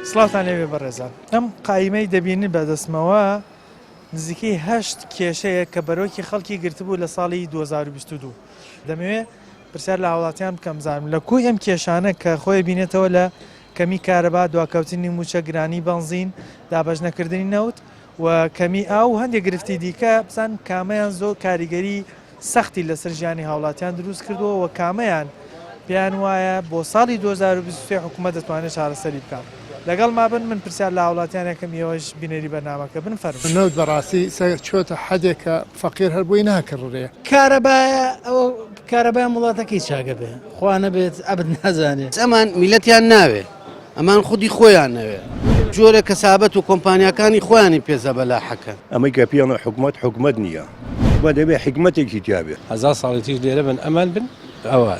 سڵاوتان لێوێ بەڕێزان ئەم قایمەی دەبینن بەدەستمەوە نزیکەی 8 کێشەیە کە بەرۆکی خەڵکی گرتبوو لە ساڵی 2022 دەمەوێت پرسیار لە هاوڵاتیان بکەم زانم لە کوی ئەم کێشانە کە خۆی بینێتەوە لە کەمی کارەبا دواکەوتنی موچە گرانی بەنزین دابەش نەکردنی نەوت و کەمی ئاو هەندێک گرفتی دیکە بزان کامەیان زۆر کاریگەری سەختی لەسەر ژیانی هاوڵاتیان دروست کردووە و کامەیان پێیان وایە بۆ ساڵی 2023 حکوومەت دەتوانێت چارەسەری بکات. لەگەڵ مابن من پرسیار لە هاوڵاتیانەکەم ئێوەش بینێری بەرنامەکە بن فەرموو. نەوت بەڕاستی چۆتە حەدێکە فەقیر هەربووی ناکڕڕێ کارەبایە ئەوە کارەبای وڵاتەکەی چاگە بێ خوا نەبێت ئەبد نازانێت ئەمان میلەتیان ناوێ ئەمان خودی خۆیان نەوێ جۆرە کەسابەت و کۆمپانیەکانی خۆیانی پێزە بەلاحەکە ئەمەی کە پێڵە حکومت نییە بە دەبێ حکمتێکی تیاابێ هزار ساڵی تیش لێرە بن ئەمان بن ئەوە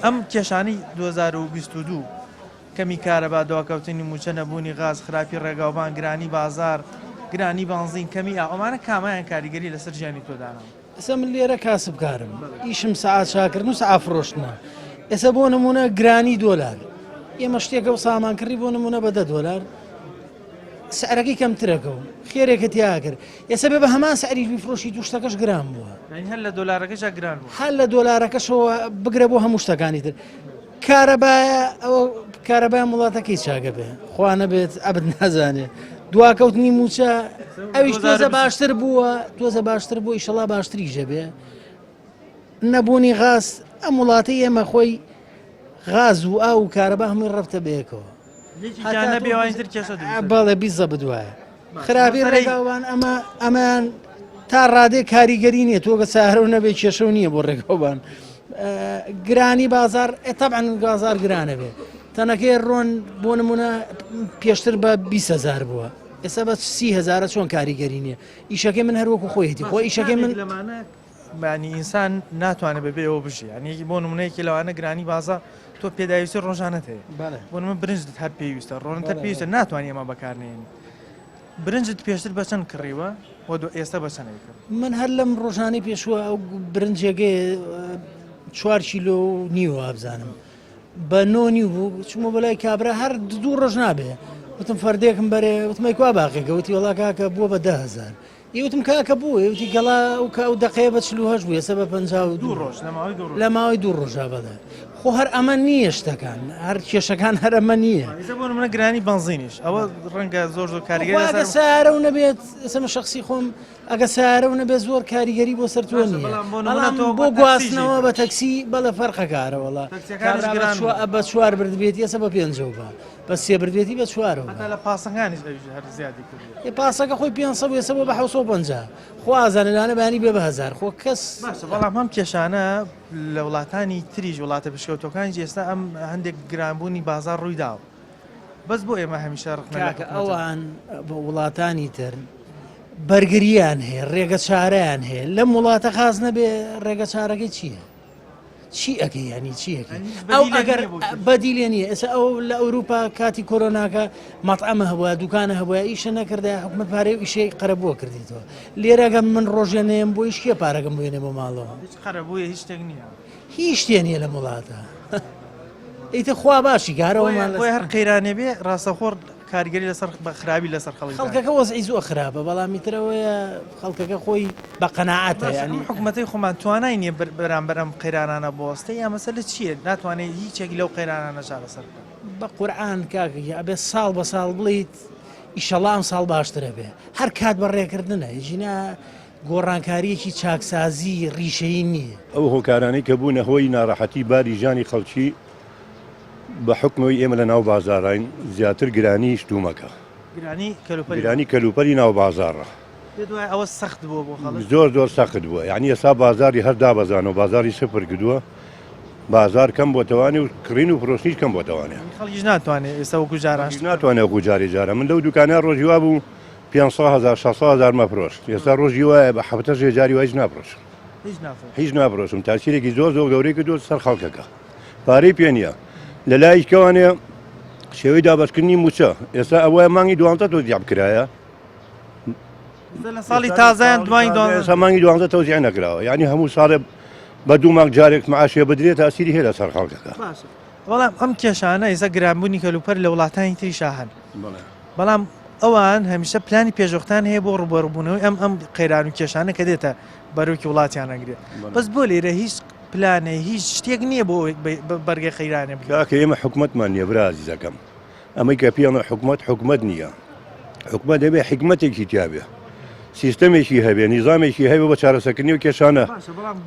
ئەم کێشانی 2022 کەمی کارەبا دواکەوتنی موچە نەبوونی غاز خراپی ڕێگاوبان گرانی بازار گرانی بانزین کەمی ئەمانە کامایان کاریگەری لەسەر ژیانی تۆدانەوە. ئێستا من لێرە کاسب کارم ئیشم سعات چاکردن و سعافرۆشتنە ئێستا بۆ نمونە گرانی دۆلار ئێمە شتێکە و سامانکردی بۆ نمونە بە $10 سعرەکەی کەمترەکە و خێرێکە تیا کرد ئێستا بێ بە هەمان سعری بیفرۆشی دوو شتەکەش گران بووە هەر لە دۆلارەکەش گران بوو هەر لە دۆلارەکەشەوە بگرە بۆ هەموو شتەکانی تر کارەبایە ئەوە کارەبای وڵاتەکەی چاگە بێ خوا نەبێت ئەبد نازانێت دواکەوتنی موچە ئەویش تۆزە باشتر بووە ئیشەڵا باشتریژە بێ نەبوونی غاز ئەم وڵاتی ئێمە خۆی غاز و ئاو و کارەبا هەمووی ڕەفتە بەیەکەوە بەڵێ بیزە بدوایە خراپی ڕێگاوان ئەمان تا ڕادێ کاریگەری نییە تۆگە ساهرە و نەبێت کێشە و نییە بۆ ڕێگاوان گرانی بازار تەبعاً بازار گرانە بێ تەنەکەی ڕۆن بۆ نمونە پێشتر بە 20,000 بووە ئێستا بە 30,000 چۆن کاریگەری نییە ئیشەکەی من هەروەکو خۆیەتی خۆ ئیشەکەی من معنی ئینسان ناتوانێت بەبێ ئەوە بژی ینی بۆ نمونەیەکی لەوانە گرانی بازار تۆ پێداویستی ڕۆژانەت هەیە بۆ من برنجت هەر پێویستە ڕۆنتە پێویستە ناتوانانی ئەمە بەکارنێنی برنجت پێشتر بەچەند کڕیوە بۆ ئێستا بەچەند من هەر لەم ڕۆژانەی پێشوە ئەو برنجێگەی 4 کیلۆ نیوە ئابزانم بە 9 بوو چمە بەلای کابرا هەر 2 ڕۆژ نابێ وتم فەردێکم بەرێ وتمای کو باقیەکە وتی وڵا کاکە بووە بە 10,000 یوتم کاکە بوو وتی گەڵا ئەو دقەیە بە 48 بوو ێستا بە 52 ڕۆژ لە ماوەی 2 ڕۆژا بەدا خۆ هەر ئەمە نییە شتەکان هەر کێشەکان هەر ئەمە نییە بۆ منە گرانی بنزینیش ئەوە ڕەنگە زۆر کاریگەری سارە و نەبێت ئەسمە شخصی خۆم ئەگە سارە و نەبێت زۆر کاریگەری بۆ سەر تۆ نییە بۆ گواستنەوە بە تەکسی بەڵە فەرقە کارەوەڵا بە 4 بردبێت ئێستا بە 5 بە 3 بردێتی بە 4 لە پاسەکانی هەر زیادی کرد پاسەکە خۆی 500 ێستا بۆ بە 750 خوازانەدانە بانی بێ بە 1000 خۆ کەس بەڵام هەم کێشانە لە وڵاتانی تریژ وڵاتە پشکەوتەکانی ئێستا ئەم هەندێک گرانبوونی بازار ڕوویداوە بەس بۆ ئێمە هەمیشە ڕخنەکە ئەوان بە وڵاتانی تر بەرگریان هەیە ڕێگە چارەیان هەیە لەم وڵاتە خاز نەبێ ڕێگە چارەکەی چییە؟ چی ئەەکەی ینی چیەکە ئەو ئەگەر بەدیلێ نیە ئێستا ئەو لە ئەوروپا کاتی کۆرۆناکە مەطعەمە هەبووە دوکانە هەبووە ئیشە نەکردە حکومەت پارەی ئیشەی قەرەبووە کردیتەوە لێرەگە من ڕۆژێنەیەم بۆ هیچ پارەکەم بێنێ بۆ ماڵەوە قەرەبووە هیچ شتێک نییە هیچ شتێ نییە لە وڵاتە ئیتە خوا باشی کارەوەمان هەر قەیرانێ بێ ڕاستەخۆر کاریگەری لەسەر خراپی لەسەر خەڵکەکە وەزعی زۆر خراپە بەڵامی ترەوەیە خەڵکەکە خۆی بە قەناعەتە ینی حکومەتەی خۆمان توانای نییە بەرامبەر ئەم قەیرانانە بۆستە یا مەسەلە چییە ناتوانێت هیچێکی لەو قەیرانانە چارەسەر بە قورئان کاکە ئەبێ ساڵ بە ساڵ بڵیت ئیشەڵا ئەم ساڵ باشترە بێ هەر کات بەڕێکردنە ژینە گۆڕانکاریەکی چاکسازی ڕیشەی نییە ئەو هۆکارانەی کە بوونە هۆی ناڕەحەتی باری ژانی خەڵکی بە حکمەوەی ئێمە لە ناو بازارین زیاتر گرانی شتومەکە گرانی کەلوپەری ناو بازارڕە ئەوە سەخت بووە بۆ زۆر سەخت بووە یعنی ئێستا بازاری هەردا بەزان و بازاری سفر کردووە بازار کەم بۆتەوانی و کڕین و فرۆشتنیش کەم بۆتەوانێ خەڵکیش ناتوانێت ئێستا وەکو جاران ناتوانێت وەکو جارێ من لەو دوکانە ڕۆژی وا بوو 500,000 600,000 مەفرۆشت ئێستا ڕۆژی وایە بە 7 جاری وایش ناپرۆشم هیچ ناپرۆشم تاچیرێکی زۆر گەورەی کردو سەر خەڵکەکە پارەی پێ نییە لە لایکەوانێ شێوەی دابەشکردنی موچە ئێستا ئەوە مانگی 200 تۆ دیاب کرایە لە ساڵی تازایان دوای سامانگی دوانزە تەوزیع نەکراوە یعنی هەموو ساڵێ بە دوو مانگ جارێک معاشێ بدرێت تاسیری هەیە لەسەر خەڵکەکە بەڵام ئەم کێشانە ئێستا گرانبوونی کەلوپەر لە وڵاتانی تریشا هەن بەڵام ئەوان هەمیشە پلانی پێشۆختان هەیە بۆ ڕوبەڕبوونەوەی ئەم قەیران و کێشانە کە دێتە بەروکی وڵاتیان نەگرێت بەس بۆ لێرە هیچ پلانە هیچ شتێک نییە بۆ بەرگی خەیرانە کاکە ئێمە حکومەتمان نییە برا عزیزەکەم ئەمەی کە پێڵە حکومەت نییە حکومەت دەبێ حکمەتێکی تیاابێ سیستەمێکی هەبێ نیظامێکی هەبێ بە چارەسەکردنی و کێشانە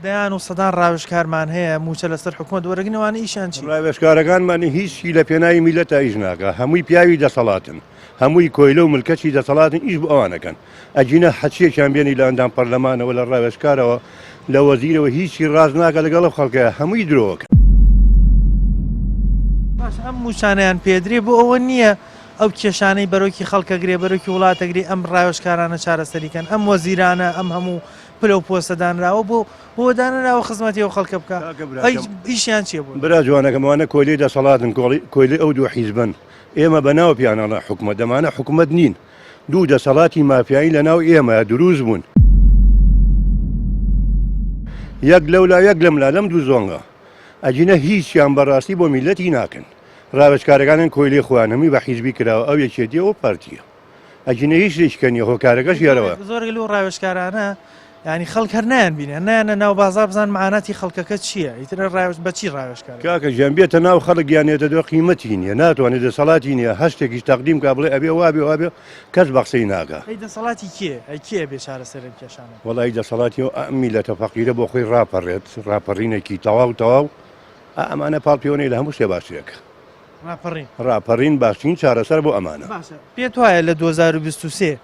دەیان و سەدان ڕاوشکارمان هەیە موچە لەسەر حکومەت وەرەگنەوانە ئیشان چی ڕاوێشکارەکانمانی هیچی لە پێناوی میلەتە ئیش ناکە هەمووی پیاوی دەسەڵاتن هەمووی کۆیلە و ملکەچی دەسەڵاتن ئیش بۆ ئەوانەکەن ئەجینە حەچیەکیان بێنی لە ئەندام پەرلەمانەوە لە ڕاوێشکارەوە لە وەزیرەوە هیچی ڕاز ناکە لەگەڵ خەڵکەیە هەمووی درۆکە ئەم موچانیان پێدرێ بۆ ئەوە نییە ئەو کێشانەی بەرەوکی خەڵکەگرێ بەرەوکی وڵاتەگری ئەم ڕاوێشکارانە چارەسەریکەن ئەم وەزیرانە ئەم هەموو پلە و پۆستەدانراوە بۆ دانراوە خزمەتی و خەڵکە بکە ئیشیان چێ بوو برا جوانەکەمانە کۆلی دەسەڵاتن کۆیلی ئەو دوو حیزبن ئێمە بەناو پیانانە حکومەت دەمانە حکومەت نین دوو دەسەڵاتی مافیایی لەناو ئێمە دروست بوون یەک لەولا یەک لەملا لەم دوو زۆنگە ئەجینە هیچیان بەڕاستی بۆ میلەتی ناکەن ڕاوێشکارەکانن کۆیلی خوانەمی بە حیزبی کراوە ئەو یەکێتیە و پارتیە ئەجینە هیچ شتێکەنی هۆکارەکەش یارەوە زۆر لەو ڕاوێشکارانە ینی خەڵک هەر نایان بینێ نایانە ناو بازار بزان معاناتی خەڵکەکە چییە ئیترە ڕاوێش بەچی ڕاوێشکار کاکە ژیان بێتە ناو خەڵک یانێتە دۆ قیمەتی نییە ناتوانێت دەسەڵاتی نییە هەشتێکیش تەقدیم کا بڵێ ئەبێ وابێ کەس بەخسەی ناکە دەسەڵاتی کێ ئەی بێ چارەسەر کێشانە وەڵی دەسەڵاتی و میلەتە فەقیرە بۆ خۆی ڕاپەڕێت ڕاپەڕینێکی تەواو ئەمانە پاڵپیۆنەی لە هەموو شتێ باشیەکە ڕاپەڕین باشترین چارەسەر بۆ ئەمانە پێت وایە لە 2023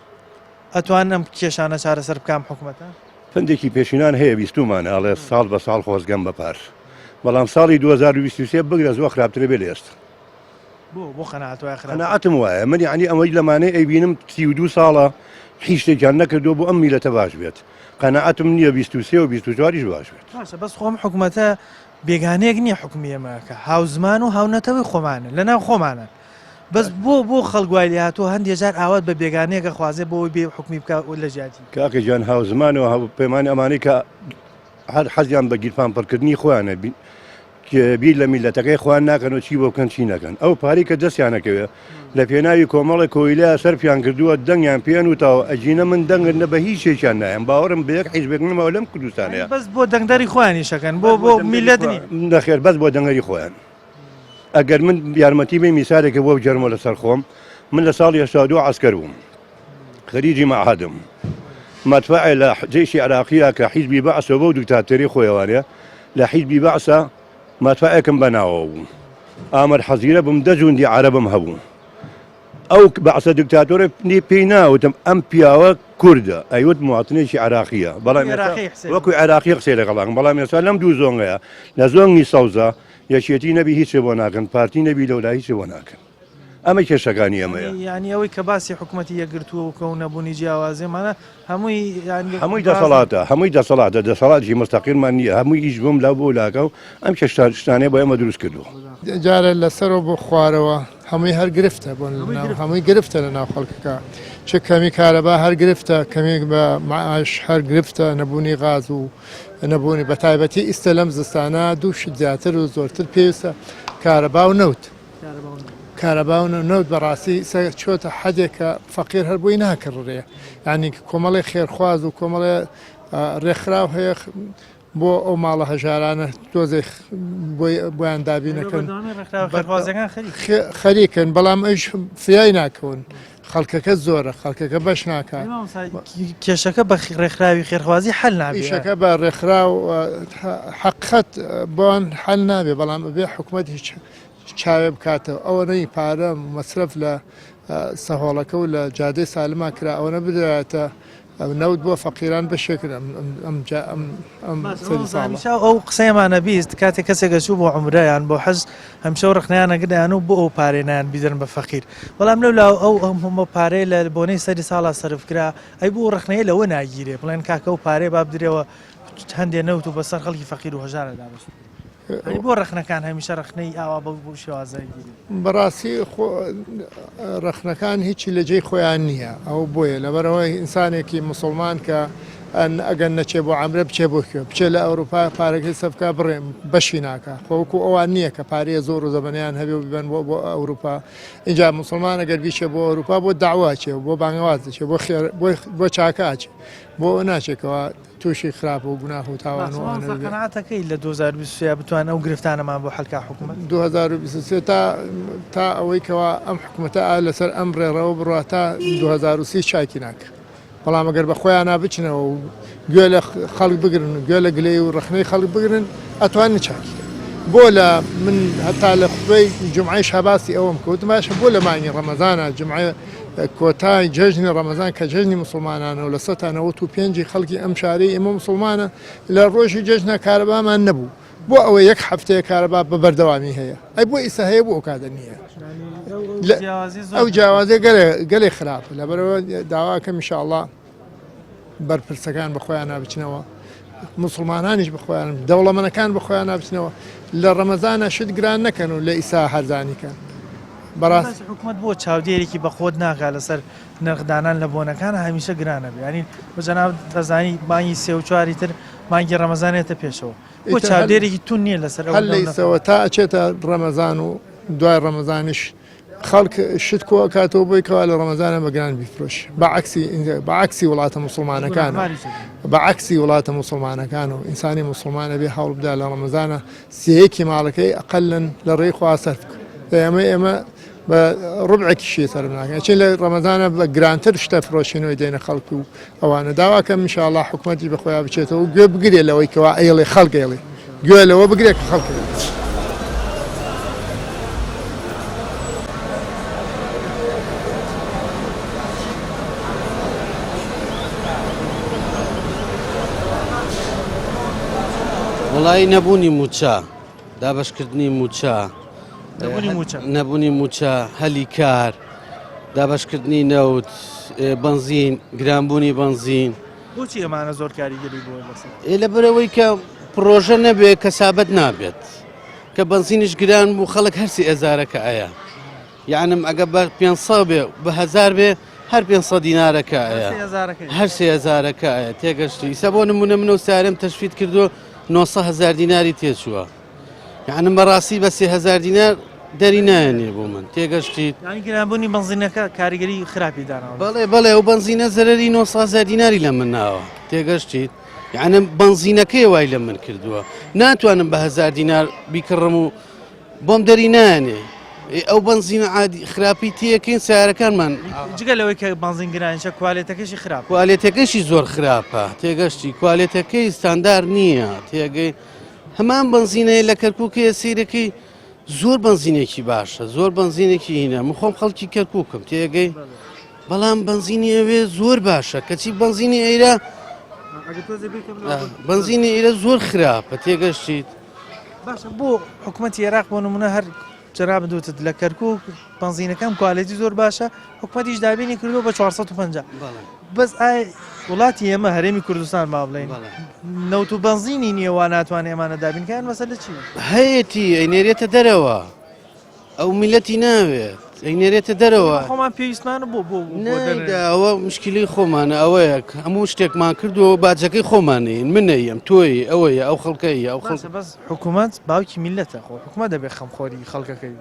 ئەتوان ئەم کێشانە چارەسەر بکام حکومەتە پندێکی پێشینان هەیە بیستومانە ئەڵێ ساڵ بە ساڵ خۆزگەم بەپار بەڵام ساڵی 2023 بگرە زۆر خراپترە بێ لە ئێستا بۆ قەناعەتم وایە من یعنی ئەمەی لەمانەی ئەیبینم 32 ساڵە هیچ شتێکیان نەکردو بۆ ئەم میلەتە باش بێت قەناعەتم نییە 23 و 24 باش بێت بەس خۆم حکومەتە بێگانەیەک نییە حکومی ئێمەکە هاوزمان و هاونەتەوەی خۆمانە لەناو خۆمانە بەس بۆ خەڵگوای لێ هاتووە هەندێک جار ئاوات بە بێگانەیەکە خوازێ بۆی بێ حکومی بکە لە جیاتی کاکە گیان هاوزمانەوە پەیمانی ئەمانەی کە هەر حەزیان بە گیرفان پڕکردنی خۆیانە بیر لە میلەتەکەی خوان ناکەن و چی بۆ بکەن چی نەکەن ئەو پارەی کە دەستیانەکەوێ لە پێناوی کۆمەڵی کۆیلە سەرفیان کردووە دەنگیان پێیان وتاوە ئەجینە من دەنگن نە بە هیچ شێکیان نایەن باوەڕم بەیەک حیزبێکنمەوە لەم کوردستانەیە بەس بۆ دەنگدەری خۆیانی شەکەن بۆ میلەتنی نەخێر بەس بۆ دەنگەری خۆیان ئەگەر من یارمەتی بێ میسارێکە بۆ بجەرمە لەسەر خۆم من لە ساڵی 82 عسکەر بووم خەریجی معهدم مدفوعی لە جێشی عراقیە کە حیزبی بەعسە بۆ دیکتاتۆری خۆیەوانێ لە حیزبی بەعسە مدفوعێکم بەناوە بوو ئامەد حەزیرە بم 10 جوندی عەرەبم هەبوو ئەو بەعسە دیکتاتۆرە پێی ناوتم ئەم پیاوە کوردە ئەیوت مواتنێکی عراقیە بەڵام وەکوی عراقی قسەی لەگەڵاکم بەڵام ئێستا لەم دوو زۆنگەیە لە زۆنگی سەوزە یەکێتی نەبی هیچ بۆ ناکەن پارتی نەبی لەولا هیچ بۆ ناکەن ئەمە کێشەکانی ئەمەیە ینی ئەوەی کە باسی حکوومەتی یەکگرتووە و کەو نەبوونی جیاوازێمانە هەمووی دەسەڵاتە دەسەڵاتی مستەقیلمان نییە هەمووی ئیش بووم لا بۆ لاکە و ئەم شتانەیە بۆ ئێمە دروست کردووە جارە لەسەرەوە بۆ خوارەوە هەمووی هەر گرفتە بۆ هەمووی گرفتە لە ناو خەڵکەکە چ کەمی کارەبا هەر گرفتە کەمێک بە معاش هەر گرفتە نەبوونی غاز و نەبوونی بە تایبەتی ئیستا لەم زستانە دووش زیاتر و زۆرتر پێویستە کارەبا و نەوت کارەبا و نەوت بەڕاستی چۆتە حەدێکە فەقیر هەر بۆی ناکڕێ ینی کۆمەڵی خێرخواز و کۆمەڵێ ڕێکخراو هەیە بۆ ئەو ماڵە هەژارانە تۆزێک بۆیان دابینەکەن خەریکن بەڵام ئەوش فریای ناکەون خەڵکەکە زۆرە خەڵکەکە بەش ناکات کێشەکە بە ڕێکخراوی خێرخوازی حل نابێت کێشەکە بە ڕێکخرا و حەقەت بۆن حل نابێ بەڵام بێ حکوومەت هیچ چاوێ بکاتەوە ئەوە نەی پارە مەسرف لە سەهۆڵەکە و لە جادەی سالما کرا ئەوە نەبدرێتە نەوت بۆ فەقیران بەشێکرا ئەو قسەیەمانە بیست کاتێک کەسێکە چوو بۆ عمرەیان بۆ حەز هەمشە هەڕخنیانەگەدایان و بۆ ئەو پارێنیان بیدرن بە فەقیر بەڵام لەولا ئەو هەموو پارەی لە بۆنەی سەری ساڵا سەرفکرا ئەی بۆ ڕخنەیە لەوە ناگیرێ بڵێن کاکە و پارەی با بدرێەوە هەندێ نەوت و بەسەر خەڵکی فەقیر و هەژارە دابست بۆ ڕخنەکان هەمیشە ڕخنەی ئاوا بۆ شێوازای گیری بەڕاستی ڕخنەکان هیچی لە جێی خۆیان نییە ئەو بۆیە لەبەرەوەی ئینسانێکی مسلمان کە ئەگەن نەچێ بۆ عامرە بچێ بۆ کوێ بچێ لە ئەوروپا پارەکەی سەفکا بڕێم بەشی ناکە خۆکو ئەوان نییە کە پارەیە زۆر و زەبەنیان هەبێ و ببن بۆ ئەوروپا اینجا مسلمان ئەگەر بیچێ بۆ ئەوروپا بۆ داواچێ بۆ بانگواز دەچێ بۆ چاکاچێ بۆ ناچێکەوە تووشی خراپ و گوناه و تاوان و قەناعەتەکەی لە 2023 بتوان ئەو گرفتانەمان بۆ حەلکا حکوومەت 2023 تا ئەوەی کەوا ئەم حکوومەتە لەسەر ئەم ڕێڕەوە بڕات تا 2030 چاکی ناکە بەڵام ئەگەر بە خۆیان نابچنەوە و گوێ لە خەڵک بگرن و گوێ لە گلەی و ڕخنەی خەڵک بگرن ئەتوانن چاکی بۆ لە من هەتا لە خوێی جمعی شاباسی ئەوم کەوت باشە بۆ لە مانگی ڕەمەزانە جمعی کۆتای جەژنی ڕەمەزان کە جەژنی مسلمانانە و لە 1995 خەڵکی ئەم شارەی ئێمە مسلمانە لە ڕۆژی جەژنە کارەبامان نەبوو بۆ ئەوە یەک هەفتەیە کارەبا بە بەردەوامی هەیە ئەی بۆ ئیسا هەیە بۆ ئەوکاتە نییە ئەو جیاوازێ گەلێ خراپە لەبەرەوە داواکەم ئینشاءڵڵا بەرپرسەکان بە خۆیان نابچنەوە مسلمانانیش بخۆیان دەوڵەمەنەکان بخۆیان نابچنەوە لە ڕەمەزانە شت گران نەکەن و لە ئیسا هەرزانیکەن بەڕاست حکوومەت بۆ چاودێرێکی بە خۆت ناکات لەسەر نرخدانان لە بۆنەکان هەمیشە گرانە بێ ینی بەجەناب دەزانی مانگی سێ و چواری تر مانگی ڕەمەزانێتە پێشەوە بۆ چاودێرێکی تون نییە لەسەر هەل لە ئیسەوە تا ئەچێتە ڕەمەزان و دوای ڕەمەزانیش خەڵک شت کۆ کاتەوە بۆی کەوا لە ڕەمەزانە بەگران بیفرۆش بەعکسی وڵاتە مسلمانەکان بەعکسی وڵاتە مسلمانەکان و ئینسانی مسلمانە بێ هەوڵ بدا لە ڕەمەزانە سێیەکی ماڵەکەی ئەقەلن لە ڕێی خوا سەرف ئێمە بە ڕبعێکیشی سەرم ناکەن چین لە ڕەمەزانە بە گرانتر شتە فرۆشینەوەی دێنە خەڵک و ئەوانە داواکەم ئینشاءڵڵا حکوومەتی بەخۆیان بچێتەوە و گوێ بگرێ لەوەی کەوا ئێڵێ خەڵک ئێڵێ گوێ لەوە بگرێت کە خەڵک وڵی نەبوونی موچە دابشکردنی موچە نەبوونی موچە هەلی کار دابشکردنی نەوت بنزین گرانبوونی بنزین بۆچی ئەمانە زۆر کاریگەری بۆ لە بەرەوەی کە پرۆژە نەبێت کەسابەت نابێت کە بنزینش گران بوو خەڵک هەرسی ئەزارەکە ئەیە یعنم ئەگە بە 500 بێ بە 1000 بێ هەر 500 دینارەکە ئەیە هەر 3000ەکە ئەیە تێگەشتی ئیسا بۆ نمونە منە و سارم تەشفید کردو 900,000 دیناری تێچووە یعنم بەڕاستی بە 3000 دینار دەری نایەنێ بۆ من تێگەشتیت گرانبوونی بنزینەکە کاریگەری خراپی دانا بەڵێ ئەو بنزینە زەرەری 900,000 دیناری لە من ناوە تێگەشتیت یعنم بنزینەکەی وای لە من کردووە ناتوانم بە 1000 دینار بیکڕم و بۆم دەری نایەنێ ئەو بنزینە عادی خراپی تێکەین سیارەکانمان جگە لەوەی کە بنزین گرانشە کوالێتەکەشی خراپ کوالێتەکەشی زۆر خراپە تێگەشتی کوالێتەکەی ستاندار نییە تێگەی هەمان بنزینەیە لە کەرکووکە سیرەکەی زۆر بنزینێکی باشە زۆر بنزینێکی هینە من خۆم خەڵکی کەرکووکم تێگەی بەڵام بنزینی ئەوێ زۆر باشە کەچی بنزینی ئەیرە بنزینی ئێرە زۆر خراپە تێگەشتیت باشە بۆ حکوومەتی عێراق بۆ نمونە هەر جراب دوتت لە کەرکووک بنزینەکەم کوالێتی زۆر باشە حکوومەتیش دابینی کردو بە 450 بەس ئای وڵاتی ئێمە هەرێمی کوردستان ما بڵێن نەوت و بنزینی نییەوە ناتوانێت ئێمانە دابینکەیان مەسەلە چی هەیەی ئەینێرێتە دەرەوە ئەو میلەتی ناوێت ئەینێرێتە دەرەوە خۆمان پێویستمانە بۆ ئەوە مشکلی خۆمانە ئەوەیە هەموو شتێکمان کردووە باجەکەی خۆمانین منەیەم تۆی ئەوەیە ئەو خەڵکەیە ئەو خەڵک بەس حکوومەت باوکی میلەتە خۆ حکوومەت دەبێت خەمخۆری خەڵکەکەی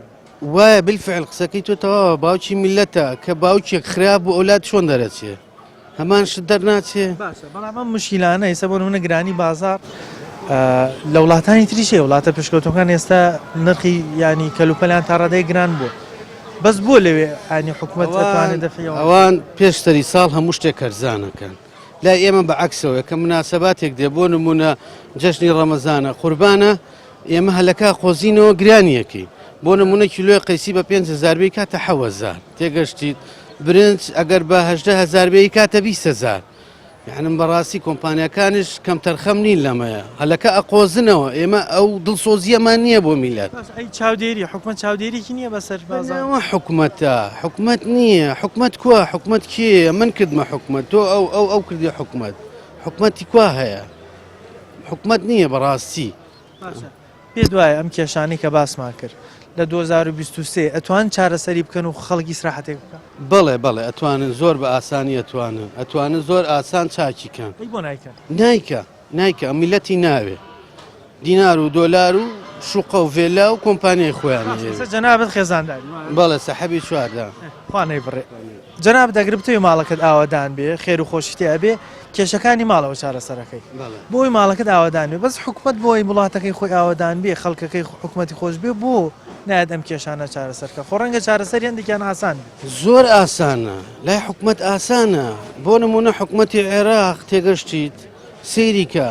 وایە بالفعل قسەکەی تۆ تەواوە باوکی میلەتە کە باوکێک خراپ بۆ ئەولاد چۆن دەرەچێ هەمان شت دەرناچێ بەڵام ئەم مشکیلانە ئێستا بۆ نمونە گرانی بازار لە وڵاتانی تریشێ وڵاتە پێشکەوتەکان ئێستا نرخی ینی کەلوپەلیان تا ڕادەی گران بوو بەس بۆ لەوێ ئانی حکوومەت دەتوانێت دەفەیەوە ئەوان پێشتری ساڵ هەموو شتێک هەرزانەکەن لا ئێمە بەعکسەوە کە مناسەباتێک دێ بۆ نمونە جەژنی ڕەمەزانە قوربانە ئێمە هەلەکە خۆزینەوە گرانیەکەی بۆ نمونە کیلۆی قەیسی بە 5,000 بێ کاتە 7,000 تێگەشتیت برنج ئەگەر بە 18,000 بێ کاتە 20,000 یعنم بەڕاستی کۆمپانیەکانش کەم تەرخەم نین لەمەیە هەلەکە ئەقۆزنەوە ئێمە ئەو دڵسۆزیەمان نییە بۆ میلەت چاودێری حکوومەت چاودێریکی نییە بەسەر بازارەوە حکوومەتە حکوومەت نییە حکوومەت کووە حکوومەت کێ من کردمە حکوومەت تۆ ئەو کردی حکوومەت حکوومەتی کوا هەیە حکوومەت نییە بەڕاستی پێ دوایە ئەم کێشانەی کە باسمان کرد لە 2023 ئەتوان چارەسەری بکەن و خەڵکی سراحەتێک بکەن بەڵێ ئەتوانن زۆر بە ئاسانی ئەتوانن زۆر ئاسان چاکیکەن ئەی بۆ نایکەن نایکە ئەم میلەتی ناوێ دینار و دۆلار و شوقە و ڤێلا و کۆمپانیای خۆیان جەنابەت خێزانداری بەڵێ سەحەبی چواردا خوانەی بڕێ جەناب دەگرێت بتوی ماڵەکەت ئاوادان بێ خێر و خۆشیتیا بێ کێشەکانی ماڵەوە چارەسەرەکەی بۆی ماڵەکەت ئاوادان بێ بەس حکومت بۆی وڵاتەکەی خۆی ئاوادان بێ خەڵکەکەی حکومەتی خۆش بێ بۆ نایەت ئەم کێشانە چارەسەرکە خۆ ڕەنگە چارەسەر هەندێکیان ئاسان زۆر ئاسانە لای حکومت ئاسانە بۆ نمونە حکومەتی عێراق تێگەشتیت سەیریکە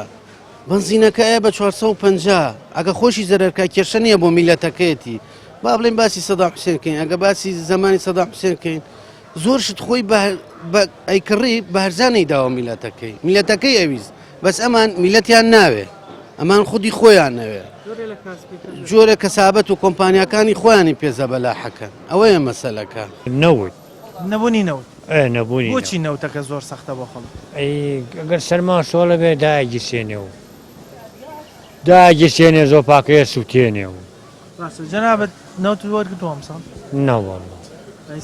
بنزینەکە بە 450 ئەگە خۆشی زەرەرکە کێشە نییە بۆ میلەتەکەیەتی با بڵێن باسی سەدام حوسێنکەین ئەگە باسی زمانی سەدام حوسێنکەین زۆر شت خۆی ئەیکڕی بە هەرزانەی داوە میلەتەکەی ئەویست بەس ئەمان میلەتیان ناوێ ئەمان خودی خۆیان نەوێ جۆرە کەسابەت و کۆمپانیەکانی خۆیانی پێزە بەلاحەکەن ئەوەیە مەسەلەکە نەبوونی نەوت نەبوونی بۆچی نەوتەکە زۆر سەختە بۆ خەڵک ئەگەر سەرمان سۆڵە بێ داگیسێنێ و داگیسێنێ زۆر پاکەیە سووتێنێ و جەنابەت نەوت وەرگتووە ئەمساڵ ناوەڵە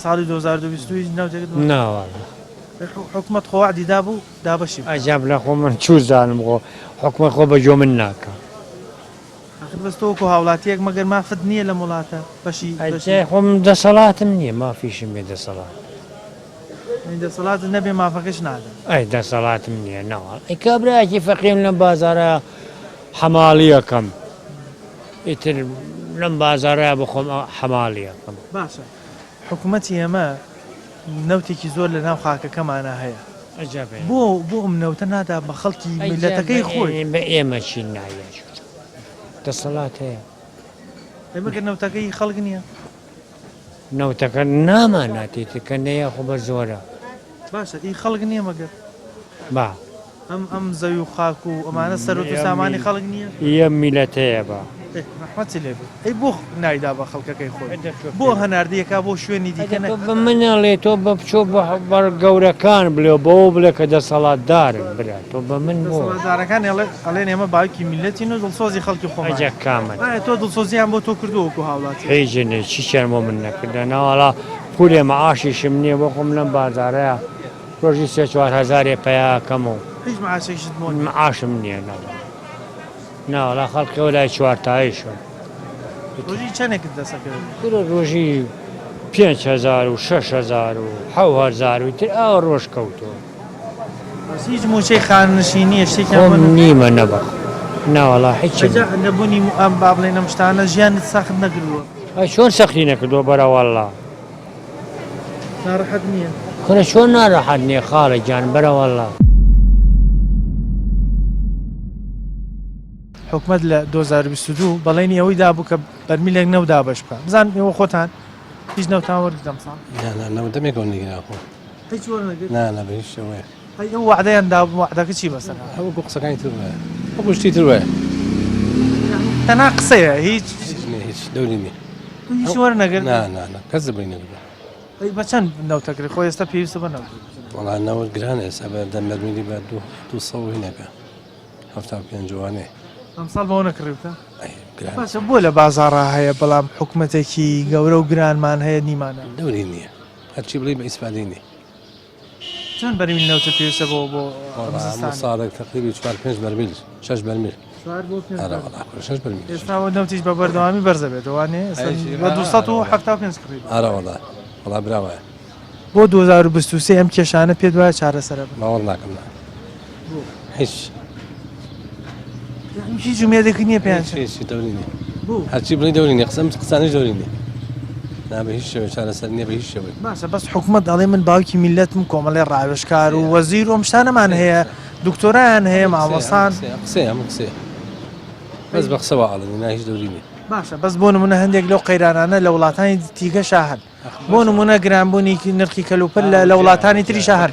ساڵی 2020 نەوتێکت ناوەڵە حکومت خۆ وعدی دابوو دابەشی ئەجاب لە خۆ من چوو زانم خۆ حکومەت خۆ بە جۆ من ناکە بەستەوەکو هاوڵاتیەک مەگەر مافت نییە لە وڵاتە بەشی خۆم دەسەڵاتم نییە مافیشم بێ دەسەڵات دەسەڵات نەبێ مافەکەش نادە ئەی دەسەڵاتم نییە ناوەڵ ئەی کابراایکی فەقیم لەم بازارە حەماڵیەکەم ئیتر لەم بازارە بخۆم حەماڵیەکەم باشە حکوومەتی ئێمە نەوتێکی زۆر لە ناو خاکەکەمانە هەیە بۆ ئەم نەوتە نادا بە خەڵکی میلەتەکەی خۆی بە ئێمە چی نایە دەسەڵات هەیە ئێمەگە نەوتەکەی خەڵک نییە نەوتەکە نامان ناتێتەکە نەیە خۆ بە زۆرە باشە ئی خەڵک نییە مەگەر با ئەم زەوی و خاک و ئەمانە سەرۆت و سامانی خەڵک نییە یە میلەتەیە بە ڕەحمەتی لێ بێ ئەی بۆ نایدا بە خەڵکەکەی خۆی بۆ هەناردیەکە بۆ شوێنی دیکە بە منەڵێ تۆ بە بچۆ بە گەورەکان بڵێ بۆ بڵێ کە دەسەڵاتدارن برا تۆ بە من بۆ دارەکان ئەڵێن ئێمە باوکی میلەتین و دڵسۆزی خەڵکی خۆمان کامل تۆ دڵسۆزیان بۆ تۆ کردووەکو هاوڵاتی هیچنێ چی شەرمۆ من نەکردە ناوەڵا پولێ مەعاشیشم نییە بۆ خۆم لەم بازارەیە ڕۆژی 3-4 هەزارێ پەیاکەم و هیچ معاشێکشت بۆ معاشم نییە ناوەڵا خەڵکەوە لای چوارتاییشم ڕۆژی چەندێکت دەسەکرد ڕۆژی 5,000 و 6,000 و 7,000 و تر ئەوە ڕۆژ کەوتەوە هیچ موچەی خاننشینیە شتێکی نیمە نەبە ناوەڵا هیچ نەبوونی ئەم با بڵێن ئەم شتانە ژیانت سەخت نەکردووە ئەی چۆن سەختی نەکردووە بەرەوەڵا ناڕەحەت نییە خۆرە چۆن ناڕەحەت نییە خاڵە گیان بەرەوەڵا حکومت لە 2022 بەڵێنی ئەوەی دابوو کە بەرمیلێک نەودا بەش بکە بزان ئێوە خۆتان هیچ نەوتان وەرگتەم ساڵ نەوتەمێکەوە نیگراخۆ هیچ وەرنەگرت بە هیچ شێوەیە ئەو وعدەیان دابوو وعدەکە چی بەسەر ئەوە قسەکانی تر وایە ئەو شتی تر وایە تەنها قسەیە هیچ هیچ دەوری نییە هیچ وەرنەگرت کەس دەبڕی نەگرە بە چەند نەوتەکرێت خۆی ئێستا پێویستە بە نەوت وەڵا نەوت گرانە ئێستا بە دەمەرمیلی بە 200 هینەکە 75 جوانێ ئەمساڵ بەەوە نەکڕیتە باشە بۆ لە بازاڕا هەیە بەڵام حکوومەتێکی گەورە و گرانمان هەیە نیمانە دەوری نییە هەرچی بڵی بە ئیسپادی نیە چەند بەرمیل نەوتە پێویستە بۆ ساڵێک تقریبی 4-5 بەرمیل 6 بەرمیل 6 بەرمیل ئێستاوە نەوتیش بە بەردەوامی بەرزە بێت وانێ بە 275 کڕیت ئارەوەڵا وڵا براوایە بۆ 2023 ئەم کێشانە پێ دوایە چارەسەرە باوەڕ ناکەم هیچ هیچ جومێدێکی نییە پێیان دەوری نیە هەرچی بڵی دەوری نیە قسەم قسانش دەوری نیە نابە هیچ شێوە چارەسەر نییە بە هیچ شێوەی باشە بەس حکومت دەڵێ من باوکی میلەتم کۆمەڵێ ڕاوێژکار و وەزیر و ئەم شتانەمان هەیە دکتۆرایان هەیە مامۆستان قسەیە ئەم قسەیە بەس بە قسەوە ئاڵنی نا هیچ دەوری نیە باشە بەس بۆ نمونە هەندێک لەو قەیرانانە لە وڵاتانی دیکە شاهن بۆ نمونە گرانبوونی نرخی کەلوپەر لە وڵاتانی تری شاهر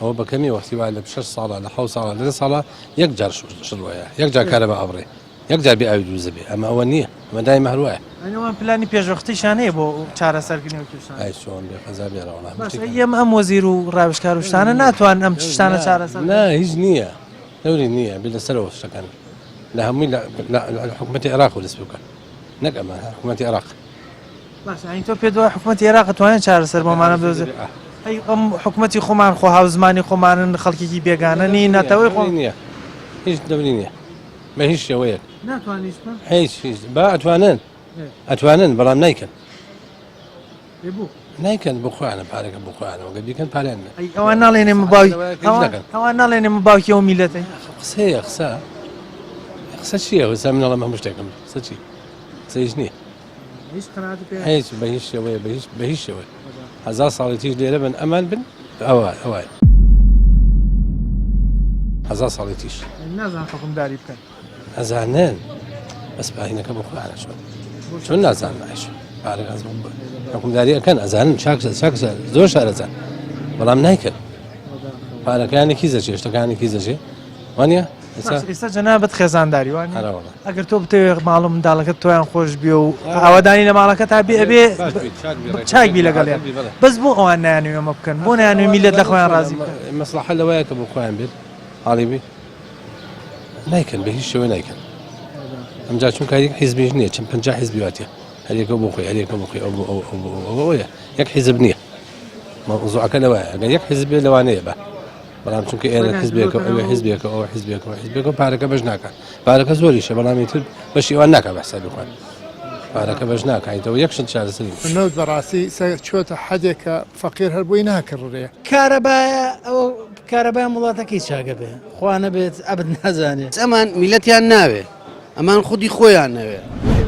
ئەوە بەکەمی وەختی وای لە 6 ساڵە لە 7 ساڵە لە ساڵە یەک جار شڕوایە یەک جار کارە بە ئەبڕێ یەک جار بێ ئاوی دووزە بێ ئەمە ئەوە نییە ئەمە دای مەهروایە ئەوان پلانی پێشوەختیشان هەیە بۆ چارەسەرکردنی و کێشان ئای چۆن بێ خەزا بێرەوەڵا ئێمە ئەم وەزیر و ڕاوێژکار و شتانە ناتوان ئەم شتانە چارەسەر نا هیچ نییە دەوری نییە بێ لەسەرەوە شتەکان لا همي لا حكومة العراق ولسبوكا نقما حكومة العراق باش يعني تۆ پێ دوای حکوومەتی عێراق توانێت چارەسەر بۆمانە بێزێت ئەی ئەم حکوومەتی خۆمان خۆ هاوزمانی خۆمانن خەڵکێکی بێگانە نی ناتەوەی خۆ نییە هیچ دەوری نییە بە هیچ شێوەیەک ناتوانیت هیچ با ئەتوانن بەڵام نیکەن نیکەن بخۆیانە پارێکە بخۆیانە وەگە بیکەن پاریان ئەوان ناڵێنێ ئەوان ناڵێنێ باوکی ئەو میلەتەی قسەیە قسە چییە وەسا منەڵەم هەموو شتێکم قسە چی قسە هیچ نییە هیچ بە هیچ شێوەیە بە هیچ شێوەیە هەزار ساڵی تیش لێرە بن ئەمان بن ئەوە هەزار ساڵی تیش نازان حکومداری بکەن ئەزانن بەس باهینەکە بخۆیانە چۆن نازان نایش حکومداری ئەەکەن ئەزانن چاکسە زۆر شارەزان بەڵام نایکرد پارەکانێکی زەچێ شتەکانێکی زەچێ وانە ئێستا جەنابەت خێزانداری وانە ئەگەر تۆ بتەوێت ماڵ و منداڵەکەت تۆیان خۆش بێ و ئاوادانی لە ماڵەکە تا بێ ئەبێ چاکبی لەگەڵیان بەس بۆ ئەوان نایانوێ ئەمە بکەن بۆ نایانوێ میلەت لە خۆیان ڕازی بکەن مەسلحە لەوەیە کە بۆ خۆیان بێت حاڵیبی نایکەن بە هیچ شێوە نایکەن ئەمجا چونکە یەک حیزبیش نییە چەند 50 حیزبی واتە هەرێکە بۆ خۆی هەرێکە بۆ خۆی ئەوەیە یەک حیزب نییە مەوزوعەکە لەوەیە ئەگەر یەک حیزب لەوانەیە بە بەڵام چونکە ئێرە حیزبێکە ئەوە حیزبێکە ئەوە حیزبێکە پارەکە بەش ناکە پارەکە زۆریشە بەڵامی تر بەشی ئەوان ناکە بە حسابی خۆیان پارەکە بەش ناکەیتەوە یەک شت چارەسەری نەوت بەڕاستی چۆتە حەدێکە فەقیر هەربووی ناکڕێ کارەبایە ئەوە کارەبای وڵاتەکەی چاگە بێ خوانە بێت ئەبد نازانێت ئەمان میلەتیان ناوێ ئەمان خودی خۆیان نەوێ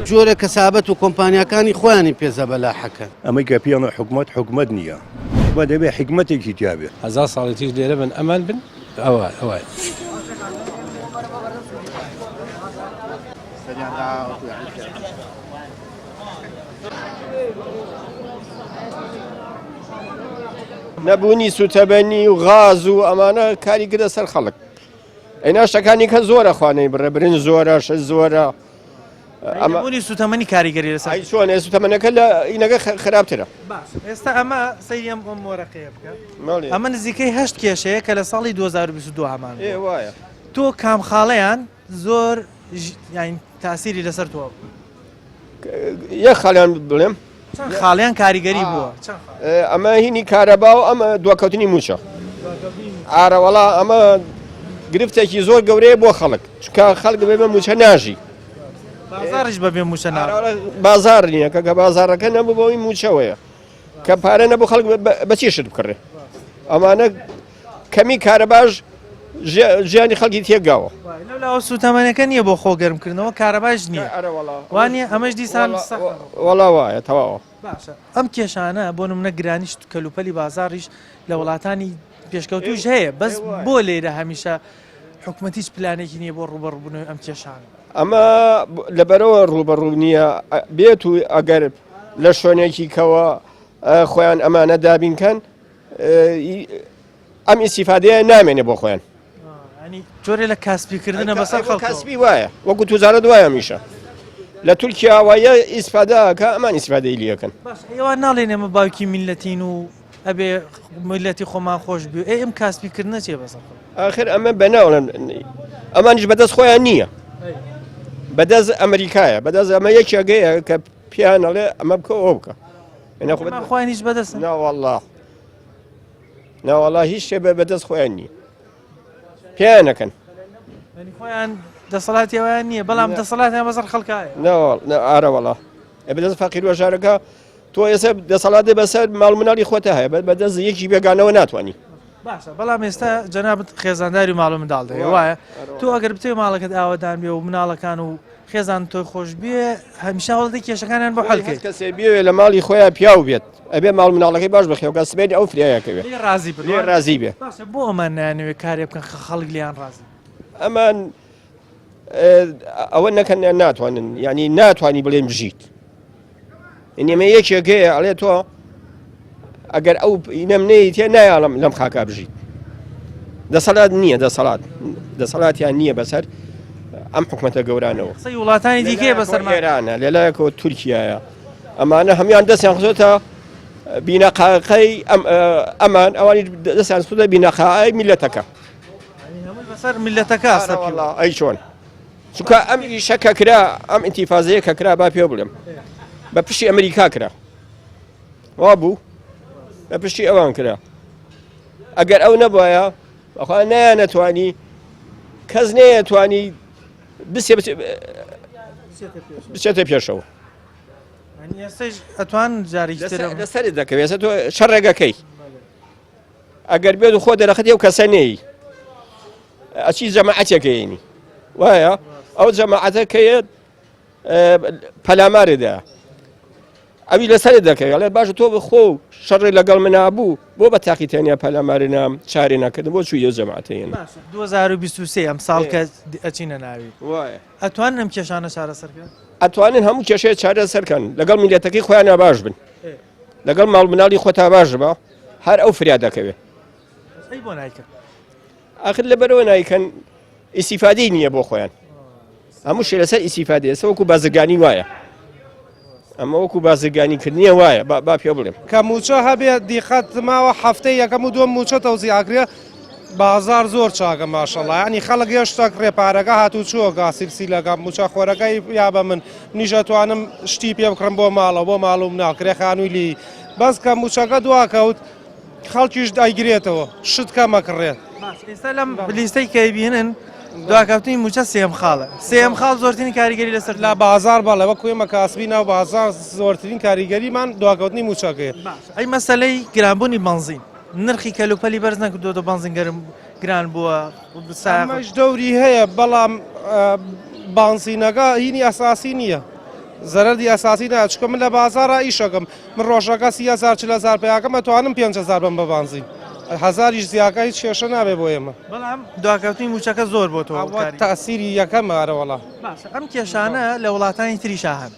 جۆرە کەسابەت و کۆمپانیەکانی خۆیانی پێزە بەلاحەکە ئەمەی کە پیانە حکومت نییە بە دەبێ حکمتێکی تیاابێ هەزار ساڵی تیش لێرە بن ئەمان بن ئەوە نەبوونی سوتەبەنی و غاز و ئەمانە کاری گرە سەر خەڵک ئەینا شتەکانی کە زۆرە خوانەی بڕێ برن زۆرە ش زۆرە ئەمەبوونی سوتەمەنی کاریگەری لەسەر چۆن سوتەمەنەکە لە ئینەکە خراپترە ئێستا ئەمە سەیەم ئەم وەرەقەیە بکە ئەمە نزیکەی 8 کێشەیە کە لە ساڵی 2022 هەمان وایە تۆ کام خاڵەیان زۆر یان تاسیری لەسەر تۆ یەک خاڵیان بڵێم خاڵیان کاریگەری بووە ئەمە هینی کارەبا و ئەمە دوکەوتنی موچە ئارەوەڵا ئەمە گرفتێکی زۆر گەورەیە بۆ خەڵک چکە خەڵک بێ موچە ناژی بازاڕیش بەبێ موچە بازار نییە کە بازارەکە نەبوو بەوەی موچەوەیە کە پارە نەبوو خەڵک بەچی شت بکڕێ ئەمانە کەمی کارەباش ژیانی خەڵکی تێگاوە لەو سوتەمەنەکە نییە بۆ خۆگەرمکردنەوە کارەباش نییە وانە ئەمەش دیسان وەڵا وایە تەواوە ئەم کێشانە بۆ نمونە گرانیشت کەلوپەلی بازاڕیش لە وڵاتانی پێشکەوتوش هەیە بەس بۆ لێرە هەمیشە حکوومەتیش پلانێکی نییە بۆ ڕوبەڕبوونەوەی ئەم کێشانە ئەمە لەبەرەوە ڕوبەڕوو نییە بێت و ئەگەر لە شوێنێکی کەوە خۆیان ئەمانە دابینکەن ئەم ئیسیفادەیە نامێنێ بۆ خۆیان جۆرێ لە کاسبیکردنە بەسەر کاسبی وایە وەکو توزارە دوایە میشە لە تورکیا وایە ئیسفادەکە ئەمان ئیسفادەی لیەکەن ئێوە ناڵێن ئێمە باوکی میلەتین و ئەبێ میلەتی خۆمان خۆش بێ ئەم کاسبیکردنە چێ بەسەر ئاخر ئەمە بەناوڵێن ئەمانش بەدەست خۆیان نییە بەدەست ئەمریکایە بەدەست ئەمە یەکێگەیە کە پیانەڵێ ئەمە بکە ئەو بکە خۆیان هیچ بەدەست ناوەڵا هیچ شێ بەدەست خۆیان نییە پیان نەکەن خۆیان دەسەڵاتیەوەیان نییە بەڵام دەسەڵاتیان بەسەر خەڵکایە ئارەوەڵا بەدەست فەقیر وەژارەکە تۆ ئێستا دەسەڵاتی بەسەر ماڵ مناڵی خۆتە هەیە بەدەست یەکی بێگانەوە ناتوانانی باشە بەڵام ئێستا جەنابەت خێزانداری ماڵ و منداڵ دەوێت وایە تۆ ئەگەر بتێ ماڵەکەت ئاوادان بێ و مناڵەکان و خێزان تۆی خۆش بێ هەمیشە هەوڵدەی کێشەکانیان بۆ حەڵکەی کەسێ بێ لە ماڵی خۆیان پیاو بێت ئەبێ ماڵ مناڵەکەی باش بخێوکە سبێنی ئەو فریایەکەوێت ڕازی بێ بۆ ئەمان نانەوێت کارێ بکەن خەڵک لیان ڕازی ئەمان ئەوە نەکەن ناتوانن ینی ناتوانانی بڵێن بژیت ئێمە یەکێکەیە ئەڵێ تۆ ئەگەر ئەو نەمنەی تێ نایڵم لەم خاکا بژیت دەسەڵات نییە دەسەڵاتیان نییە بەسەر ئەم حکومەتە گەورانەوە وڵاتانی دیکەیە بەسەر ئێرانە لێلایەکەوە تورکیایە ئەمانە هەمان دەستیان خزۆتە بینەقاقەی ئەمان ئەوانی دەستیان سوودە بینەقاقای میلەتەکە بەسەر میلەتەکە ئەی چۆن چونکە ئەم ئیشە کە کرا ئەم ئینتیفازەیە کە کرا با پێ بڵێم بە پشتی ئەمریکا کرا وا بوو بە پشتی ئەوان کرا ئەگەر ئەو نەبووایە بەخوا نەیانەتوانی کەس نەیەتوانی بچێتە پێشەوە ئەتوان جاریتر لەسەر دەکەوێت تۆ شەڕێگەکەی ئەگەر بێت و خۆ دەرەخەتی ئەو کەسە نەیە ئەچی جەماعەتێکەیەنی وایە ئەو جەماعەتەکەیت پەلامارێدا ئەوی لەسەر دەکەی ئەڵێ باشە تۆ بخۆ شەڕێ لەگەڵ منابوو بۆ بە تاقیتێنیا پەلاماری نام چارێ ناکردن بۆ چووی جەماعەتەیەن 2023 ئەم ساڵ کە ئەچینە ناوی وایە ئەتوان ئەم کێشانە چارەسەرکە ئەتوانن هەموو کێشەیە چارە سەرکەن لەگەڵ میلەتەکەی خۆیان باش بن لەگەڵ ماڵ مناڵی خۆتا باش بە هەر ئەو فریا دەکەوێت بۆ نایکە آخر لەبەرەوە نایکەن ئیسیفادەی نییە بۆ خۆیان هەموو شێ لەسەر ئیسیفادە ئێستا وەکو بازرگانی وایە ئەمە وەکو بازرگانیکردنیە وایە با پێ بڵێم کە موچە هەبێت دیقەت ماوە هەفتەی یەکەم و دووەم موچە تەوزیعکرێ بازار زۆر چاکە ماشەڵڵا ینی خەڵک هێشتا ڕێپارەکە هاتوو چووەگا سیلسیلەکە موچە خۆرەکەی یا بە من نیژەتوانم شتی پێ بکڕم بۆ ماڵەوە بۆ ماڵ و مناڵکرێ خانووی لی بەس کە موچەکە دواکەوت خەڵکیش دایگرێتەوە شت کەمەکڕێت ئێستا لەم لیستەی کەیبینن دواکەوتنی موچە سێم خاڵە سێم خاڵ زۆرترین کاریگەری لەسەر لە بازار بەڵێ وە کوێمە کاسبی ناو بازار زۆرترین کاریگەریمان دواکەوتنی موچەکەیە ئەی مەسەلەی گرانبوونی بنزین نرخی کەلوپەلی بەرز نەکردووە بنزین گران بووە ئەمەش دەوری هەیە بەڵام بنزینەکە هینی ئەساسی نییە زەرەری ئەساسی نایە چکە من لە بازارە ئیشەکەم من ڕۆژەکە 30,000 پێیاکەم ئەتوانم 5,000 بم بە بنزین هەزاریش زیاکە هیچ کێشە نابێ بۆ ئێمە بەڵام دواکەوتنی موچەکە زۆر بۆ تۆ تاسیری یەکەمارەوەڵا ئەم کێشانە لە وڵاتانی تریشا هەن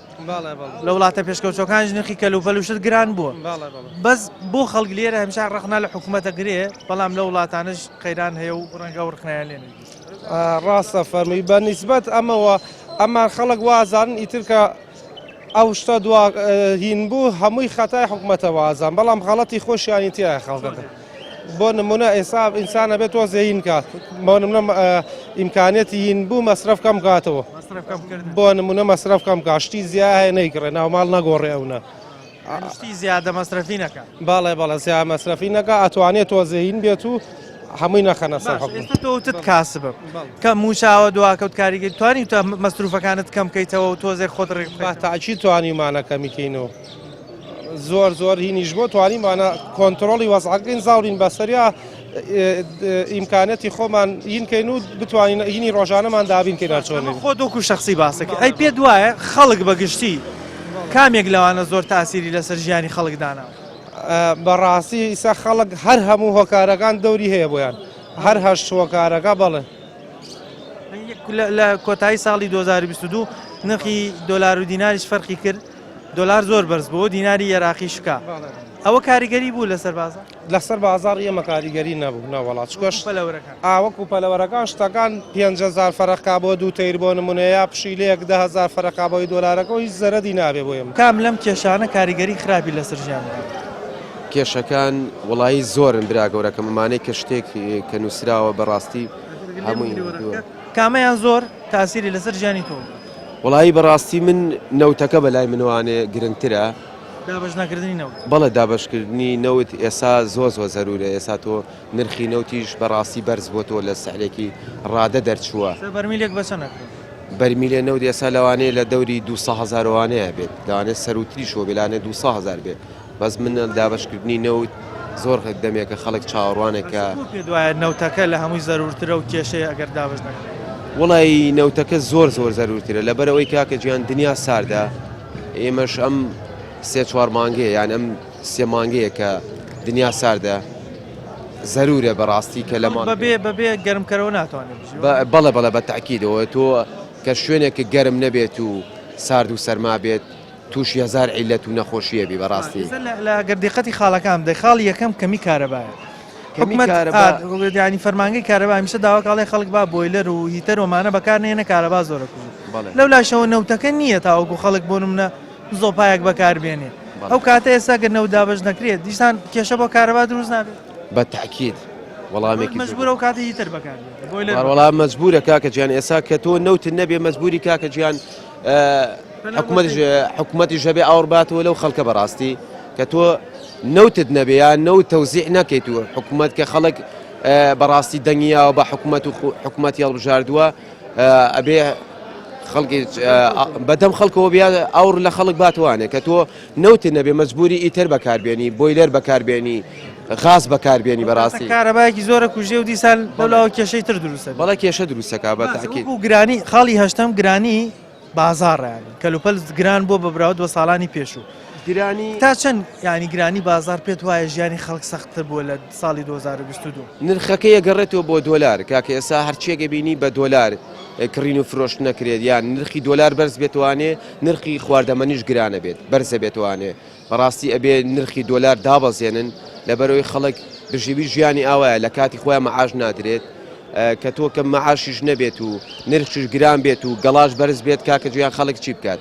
لە وڵاتە پێشکەوتەکانش نرخی کەلوپەل و شت گران بووە بەس بۆ خەڵک لێرە هەمیشە ڕخنا لە حکوومەتە گرێ بەڵام لە وڵاتانش قەیران هەیە و ڕەنگە و ڕخنیان لێنێ ڕاستە فەرمی بە نیسبەت ئەمەوە ئەمان خەڵک وازانن ئیتر کە ئەو شتە هین بوو هەمووی خەتای حکوومەتە وازان بەڵام خەڵەتی خۆشیانی تایە خەڵکەکە بۆ نمونە ئێستا ئینسانە بێت تۆ زەین کات بۆ نمونە ئیمکانێتی هین بوو مەسرف کەم کاتەوە بۆ نمونە مەسرف کەم کاشتی زیای هەیە نەیکڕێ ناو ماڵ نەگۆڕێ ئەوە شتی زیادە مەسرفی نەکە بەڵێ زیای مەسرفی نەکە ئەتوانێت تۆ زەین بێت و هەمووی نەخەنە سەر ئێستا تۆتت کاسبە کە موچاوە دواکەوت کاریگەری توانی تا مەسروفەکانت کەم بکەیتەوە و تۆزێک خۆت ڕێک تاچی توانیمانەکەمیکەینەوە زۆر هینیش بۆ توانیمانە کۆنتترۆلی وەزعەکەین زاورین بەسەریا ئیمکانەتی خۆمان هینکەین و بتوانین هینی ڕۆژانەمان دابینکەین چۆن خۆ دۆکو شخصی باسەکە ئەی پێ دوایە خەڵک بەگشتی کامێک لەوانە زۆر تاسیری لەسەر ژیانی خەڵکدانا بەڕاستی ئیسا خەڵک هەر هەموو هۆکارەکان دەوری هەیە بۆیان هەر هەشت هۆکارەکە بڵێ لە کۆتایی ساڵی 2022 نرخی دۆلار و دیناریش فەرقی کرد دۆلار زۆر بەرز بوو دیناری عێراقی شکا ئەوە کاریگەری بوو لەسەر بازار لەسەر بازار ئێمە کاریگەری نەبوو ناوەڵات چکۆش ئاوەکو پەلەوەرەکان شتەکان 5,000 فەرقا بۆ دوو تەیر بۆ نمونەیە پشیلەیەک 10,000 فەرقا بۆی دۆلارەکە و هیچ زەرەدی نابێ بۆ ئێمە کام لەم کێشانە کاریگەری خراپی لەسەر ژیان کێشەکان وڵایی زۆرن برا گەورەکە ممانەی کە شتێک کە نووسراوە بەڕاستی هەمووی کامەیان زۆر تاسیری لەسەر ژیانی تۆ وڵایی بەڕاستی من نەوتەکە بەلای منوانێ گرنگترە دابەشناکردنی نەوت بەڵێ دابشکردنی نەوت ئێستا زۆر زەرورە ئێستا تۆ نرخی نەوتیش بەڕاستی بەرز بۆ تۆ لە سەحلێکی ڕادە دەرچووە بەرمیلێک بەچە نەکرێت بەرمیلێ نەوت ئێستا لەوانەیە لە دەوری 200,000 وانەیە بێت لەوانێت سەروتریشەوە بێلانێ 200,000 بێت بەس من دابشکردنی نەوت زۆر دەمێکە خەڵک چاوەڕوانێکە پێ دوایە نەوتەکە لە هەمووی زەرورترە و کێشەیە ئەگەر دابش نەکرێت وڵی نەوتەکە زۆر زەرورترە لەبەرەوەی کاکە گیان دنیا ساردا ئێمەش ئەم 3-4 مانگەیە یان ئەم 3 مانگەیە کە دنیا ساردا زەرورە بەڕاستی کە لەمان بەبێ گەرمکەرەوە ناتوانێت بەڵێ بە تاکیدەوە تۆ کە شوێنێکە گەرم نەبێت و سارد و سەرما بێت تووشی هزار عیلەت و نەخۆشیە بی بەڕاستی لە گەردیقەتی خاڵەکان دەی خاڵ یەکەم کەمی کارەبایە ینی فەرمانگەی کارەبا هەمیشە داواکڵی خەڵک با بۆیلەر و هیتەر ومانە بەکارنێنە کارەبا زۆرە کوژ لەو لاشەوە نەوتەکە نییە تاوەکو خەڵک بۆ منە زۆپایەک بەکاربێنێ ئەو کاتە ئێستا گە نەوت دابش نەکرێت دیسان کێشە بۆ کارەبا دروست نابێت بە تاکید وەڵامێکی مەجبورە و کاتی تر بەکار وەڵام مەجبورە کاکە گیان ئێستا کە تۆ نەوت نەبێ مەجبوری کاکە گیان حکوومەتی ژەبێ ئاوڕباتەوە لەو خەڵکە بەڕاستی کە تۆ نەوتت نەبێ یان نەوت تەوزیع نەکەیت و حکوومەت کە خەڵک بەڕاستی دەنگیاوە بە حکوومەتی هەڵبژاردووە ئەبێ خەڵکی بەدەم خەڵکەوە بیا ئاور لە خەڵک باتوانێت کە تۆ نەوتت نەبێ مەجبوری ئیتر بەکاربێنی بۆیلەر بەکاربێنی غاز بەکاربێنی بەڕاستی کارەبایەکی زۆرە کوژێ و دیسان بەڵاو کێشەی تر دروستە بەڵە کێشە دروستەکە بە تاکید گرانی خاڵی هەشتم گرانی بازاڕیان کەلوپەل گران بۆ بەبراوە دو ساڵانی پێشوو گرانی تا چەند ینی گرانی بازار پێت وایە ژیانی خەڵک سەختتر بووە لە ساڵی 2022 نرخەکەی گەڕێتەوە بۆ دۆلار کاکە ئێستا هەرچێگە بینی بە دۆلار کڕین و فرۆشت نەکرێت یان نرخی دۆلار بەرز بێتوانێ نرخی خواردەمەنیش گرانە بێت بەرزە بێتوانێ بەڕاستی ئەبێ نرخی دۆلار دابەزێنن لەبەرەوەی خەڵک بژێوی ژیانی ئاوایە لە کاتی خۆیان مەعاش نادرێت کە تۆ کە مەعاشیش نەبێت و نرخش گران بێت و گەڵاش بەرز بێت کاکە جویان خەڵک چی بکات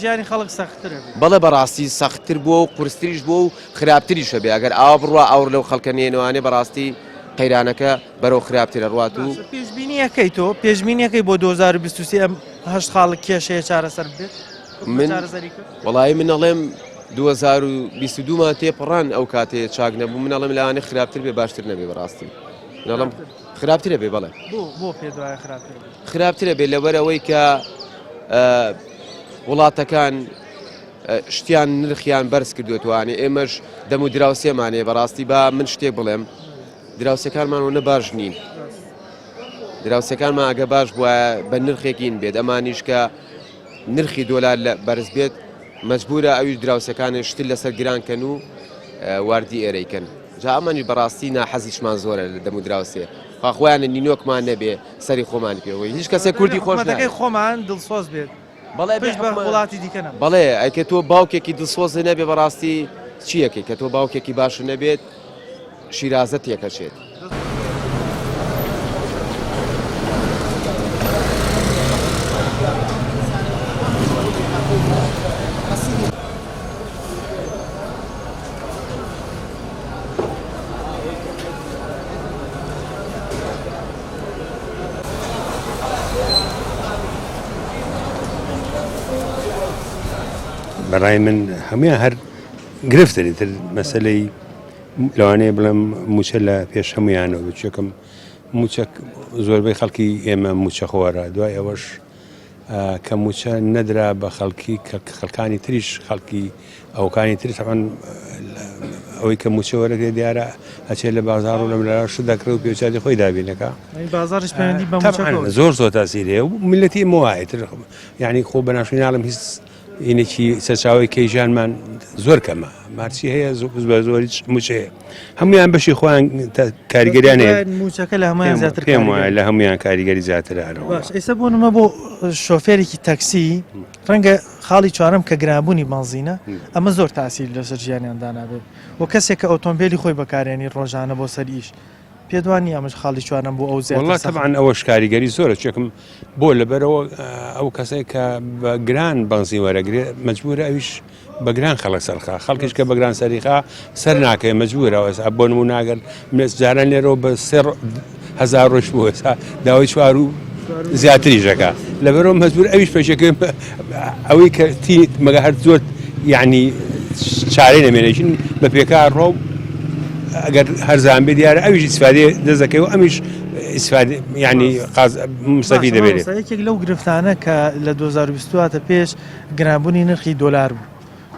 ژیانی خەڵک سەختتر بەڵێ بەڕاستی سەختتر بووە و قورستریش بووە و خراپتریشە بێ ئەگەر ئاوا بڕوە ئاور لەو خەڵکە نێنوانێ بەڕاستی قەیرانەکە بەرەو خراپترە ڕوات و پێشبینیەکەی تۆ پێشبینیەکەی بۆ 2023 ئەم هەشت خاڵک کێشەیە چارەسەر بێت وەڵی من ئەڵێم 2022 مان تێپەڕان ئەو کاتێ چاک نەبوو من ئەڵێم لەوانێ خراپتر بێ باشتر نەبێ بەڕاستی نەڵم خراپترە بێ بەڵێ بۆ پێدوایە خراپترە بێ لەبەرەوەی کە وڵاتەکان شتیان نرخیان بەرز کردوێتوانێ ئێمەش دەم و دراوسێمانێ بەڕاستی با من شتێک بڵێم دراوسەکانمانەوە باش نین دراوسەکانمان ئەگە باش بووە بە نرخێکین بێت ئەمانیش کە نرخی دۆلار لە بەرز بێت مەجبورە ئەویش دراوسەکانی شتل لەسەر گرانکەن و واردی ئێرەیکەن جا ئەمانی بەڕاستی ناحەزیشمان زۆرە لە دەم و دراوسێ خۆیان نینۆکمان نەبێ سەری خۆمان پێەوەی هیچ کەسێک کوردی خۆش نەکەی خۆمان دڵسۆز بێت وڵاتی دیکەنم بەڵێ ئەیکە تۆ باوکێکی دڵسۆزە نەبێ بەڕاستی چیەکەی کە تۆ باوکێکی باش نەبێت شیرازە تێکەچێت بەڕای من هەمویان هەر گرفتنی تر مەسلەی لەوانەیە بڵێم موچە لە پێش هەمویانەوە بچێکم موچە زۆربەی خەڵکی ئێمە موچە خۆوەرە دوای ئەوەش کە موچە نەدرا بە خەڵکی خەڵکانی تریش خەڵکی ئەوکانی تریش ئەوەی کە موچە وەرەگرێت دیارە هەچێت لە بازار و لە ملەش دەکرێت و پێوچاتی خۆی دابینەکە بازارش پەیوەندی بە موچە زۆر تاسیرەیە و ملەتی مۆوایە تر یعنی خۆ بەناشوی ناڵم هیچ اینێکی سەرچاوی کەیژانمان زۆر کەمە مارچی هەیە زۆری موچەیە هەمویان بەشی خۆیان کاریگەریان هەیە موچەکە لە هەمویان زیاتر پێم وایە لە هەمویان کاریگەری زیاترانەوە ئێستا بۆ نمە بۆ شۆفێرێکی تەکسی ڕەنگە خاڵی چوارەم کە گرانبوونی بەنزینە ئەمە زۆر تاسیر لەسەر ژیانیاندا نابێت و کەسێک کە ئۆتۆمبیلی خۆی بەکارێنی ڕۆژانە بۆ سەر ئیش پێدوانی ئەمەش خاڵی چوارم بۆ ئەو زیاتر طبعاً ئەوەش کاریگەری زۆرە چێکم بۆ لەبەرەوە ئەو کەسێک کە بە گران بەنزین وەرەگرێت مەجبورە ئەویش بە گران خەڵک سەرخا خەڵکیش کە بە گران سەریخا سەر ناکەی مەجبورەوە بۆ نموناگەر جاران لێرەوە بە 1000 ڕۆژ بوو ێستا داوای چوار و زیاتری ژەکە لەبەرەوە مەجبور ئەویش پێشەکەی ئەوەی کە تی مەگە هەر زۆر یعنی چارەی نەمێنێکین بە پێکار ڕۆ ئەگەر هەرزان بێ دیارە ئەویش ئیسفادێ دەزەکەی و ئەمیش ئیسفادێ ینی مستەفید دەبێت یەکێک لەو گرفتانە کە لە 2022 پێش گرانبوونی نرخی دۆلار بوو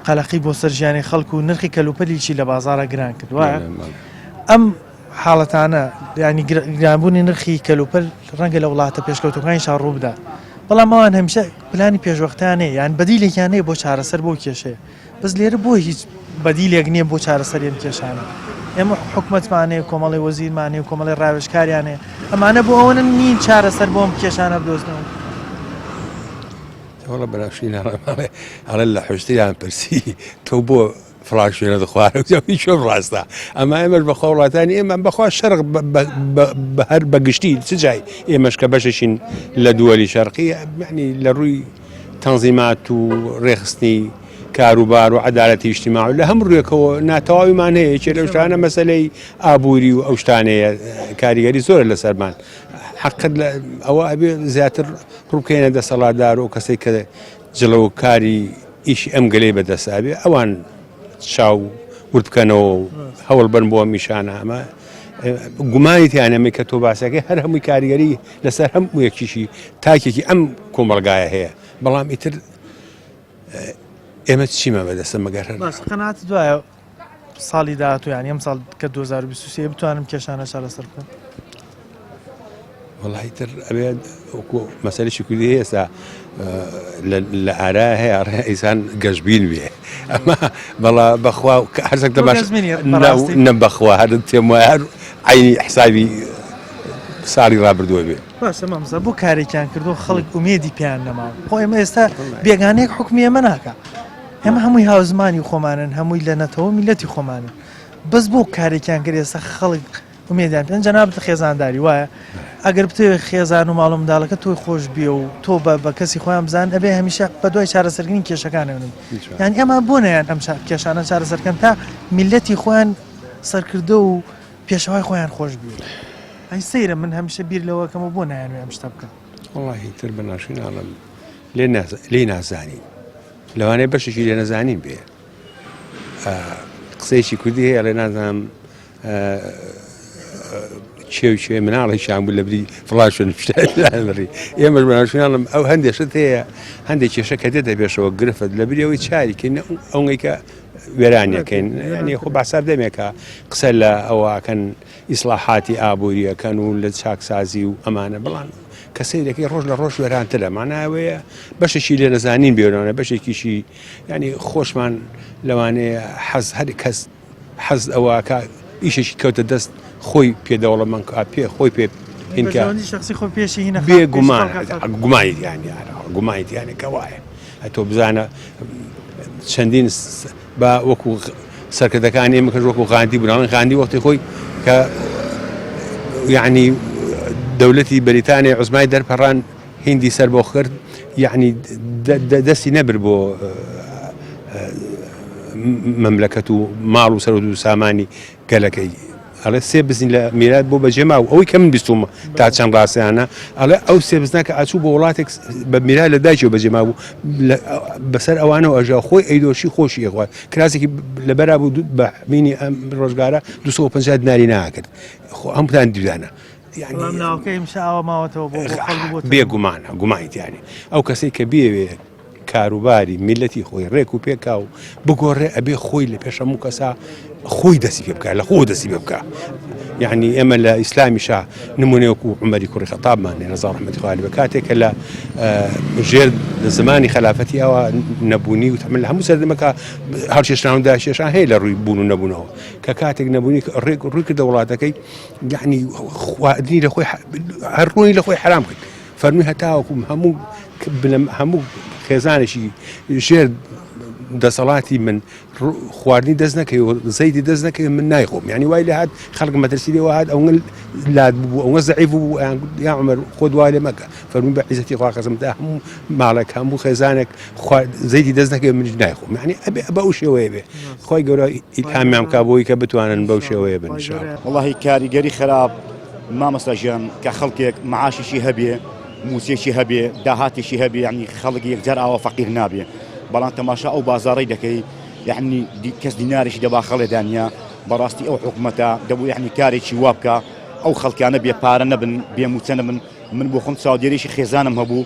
قەلەقی بۆ سەر ژیانی خەڵکو و نرخی کەلوپەلیی لە بازارە گران کرد وایە ئەم حاڵەتانە ینی گرانبوونی نرخی کەلوپەل ڕەنگە لە وڵاتە پێشکەوتەکانی ڕوو بدات بەڵام ئەوان هەمیشە پلانی پێشوەختانەیە یان بەدیلێکیانەیە بۆ چارەسەر بۆ کێشەیە بەس لێرە بۆ هیچ بەدیلێک نییە بۆ چارەسەرێن کێشانە ئێمە حکومەتمانەیە کۆمەڵی وەزیرمانێ و کۆمەڵی ڕاوێژکاریانێ ئەمانە بۆ ئەوە نین چارەسەر بۆم کێشانە بدۆزنەوە وڵە بەناشی هەڵێ لە حشتیان پرسی تۆ بۆ فڵاشوێنە دەخوارە چۆ ڕاستە ئەمە ئێمەش بە خۆڵاتانی ئێمە بەخوا شەرق هەر بەگشتی چ جای ئێمەش کە بەشەشین لە دووەلی شەرقی یعنی لە ڕووی تەنزیمات و ڕێخستنی کاروبار و عدالەتی اجتماعی لە هەموو ڕێکەوە ناتەواویمان هەیە چێ لەو شتانە مەسەلەی ئابووری و ئەو شتانەیە کاریگەری زۆر لەسەرمان حقت ئەوە ئەبێ زیاتر ڕووکەینە دەسەڵاتدار و کەسێک کە جڵەوکاری ئیشی ئەم گەلەی بەدەستابێ ئەوان چاو ورد بکەنەوە و هەوڵ بن بۆ میشانە ئەمە گومانیتیان ئەمەی کە تۆ باسەکەی هەر هەمووی کاریگەری لەسەر هەموو یەکیشی تاکێکی ئەم کۆمەڵگایە هەیە بەڵام ئیتر ئێمە چیمە بەدەستە مەگەر باش قەنات دوایە ساڵی داهاتوو یانی ئەم ساڵ کە 2023 بتوانم کێشانە چارەسەر بکەم وڵی تر ئەبێت وەکو مەسەلەی کوردی ئێستا لە ئارا هەیە ئیسان گەشتبین بێ ئەمە بەڵا بەخوا هەرچەک باش نە بەخوا هەر تێم وایە هەر عینی حسابی ساڵی ڕابردووە بێ باشە مەمزە بۆ کارێکیان کردو خەڵک ئومێدی پێیان نەماوە خۆ ئێمە ئێستا بێگانەیەک حکمی ئێمە ناکە ئێمە هەمووی هاوزمانی خۆمانن هەمووی لە نەتەوە میلەتی خۆمانن بەس بۆ کارێکیان کرد ئێستا خەڵک ئومێدیان پێن جەنابەت خێزانداری وایە ئەگەر بتوێ خێزان و ماڵ و منداڵەکە تۆی خۆش بێ و تۆ بە کەسی خۆیان بزان ئەبێ هەمیشە بە دوای چارەسەرکردنی کێشەکانێنن یان ئەمە بۆ نەیان ئەم کێشانە چارەسەرکەن تا میلەتی خۆیان سەرکردە و پێشەوای خۆیان خۆش بێ ئەی سەیرە من هەمیشە بیر لەوەکەمە بۆ نایانوێ ئەم شتە بکەم وڵی تر بەناشین ئاڵم لێ نازانین لەوانەیە بەشێکی لێ نەزانین بێ قسەیەکی کوردی هەیە لێ نازانم چێ مناڵی شان بوو لە بری فڵاشن شتری ئێمەش بەناشیناڵم ئەو هەندێشت هەیە هەندێک کێشە کە دێتە بێشەوە گرفت لە بریەوەی چاریکەین ئەوەی کە وێرانیەکەین ینی خۆ باسار دەمێکە قسە لە ئەوەکەن ئیسلاحاتی ئابوووریەکەن و لە چاکسازی و ئەمانە بڵان کەسێکەکەی ڕۆژ لە ڕۆژ وێرانترە ماناوەیە بەشێکی لێ نەزانین بێنەوە بەشێکیشی ینی خۆشمان لەوانەیە حەز هەر کەس حەز ئەوەکە ئیشێکی کەوتە دەست خۆی پێدەوڵەمەند پێ خۆی پێ بێ گومانیت یانی کە وایە ئەتۆ بزانە چەندین بە وەکو سەرکردەکانی ئێمەکەش وەکو غاندی بووناڵی غاندی وەختی خۆی کە یعنی دەوڵەتی بەریتانیا عوزمای دەرپەڕان هیندی سەر بۆ کرد یعنی دەستی نەبر بۆ مەملەکەت و ماڵ و سەرۆت و سامانی گەلەکەی ئەڵێ سێ بزین لە میرات بۆ بەجێما و ئەوەی کە من بیستومە تا چەند ڕاستیانە ئەڵێ ئەو سێ بزنەکە ئاچوو بە وڵاتێک بە میرات لە دایکەوە بەجێما بوو بەسەر ئەوانەوە ئەژا خۆی ئەیدۆشی خۆشی ئێخوات کراسێکی لەبەرا بوو بە مینی ئەم ڕۆژگارە 250 دیناری ناکرد ئەم پلان دیدانە بێگومانە گومانیتیانی ئەو کەسێک کە بێوێ کاروباری میلەتی خۆی ڕێک و پێکا و بگۆڕێ ئەبێ خۆی لە پێش هەموو کەسا خۆی دەستی پێ بکە لە خۆ دەستی پێ بکە یعنی ئێمە لە ئیسلامیشا نمونەیەکو عومەری کوڕی خەتابمان نێنەزار ڕەحمەتی خوا عەلەیهی بە کاتێکە لە ژێر لە زمانی خەلافەتی ئەوە نەبوونی و تەمەن لە هەموو سەردەمەکە هەڵکێشان و داهێشان هەیە لە ڕووی بوون و نەبوونەوە کە کاتێک نەبوونی ڕووی کردە وڵاتەکەی یعنی خواردنی لە خۆی هەر ڕووی لە خۆی حرام کرد فەرمووی هەتاوەکو هەموو خێزانێکی ژێر دەسەڵاتی من خواردنی دەست نەکەی و زەیدی دەست نەکەی من نایخۆم یعنی وای لە هات خەڵک مەترسیەوە هات ئەوە لات بوو ئەوە زەعیف بوو یا عومەر خۆ دوای لێ مەکە فەرمووی بە عیزەتی خوا قەسەمدا هەموو ماڵێک هەموو خێزانێک زەیدی دەست نەکەی منیش نایخۆم یعنی بە ئەو شێوەیە بێ خۆی گەورە ئیلهامیان کا بۆی کە بتوانن بەو شێوەیە بن ئینشاءالله وەڵاهی کاریگەری خراپ مامەستا ژیان کە خەڵکێک معاشیشی هەبێ موسیێکی هەبێ داهاتێکی هەبێ یعنی خەڵک یەکجار ئاوە فەقیر نابێ بەڵام تەماشا ئەو بازاڕی دەکەی یعنی کەس دینارێکی دەبا خەڵێدانیا بەڕاستی ئەو حکومەتە دەبوو یعنی کارێکی وا بکە ئەو خەڵکانە بێپارە نەبن بێموچە نەبن من بۆ خۆم چاودێریشی خێزانم هەبوو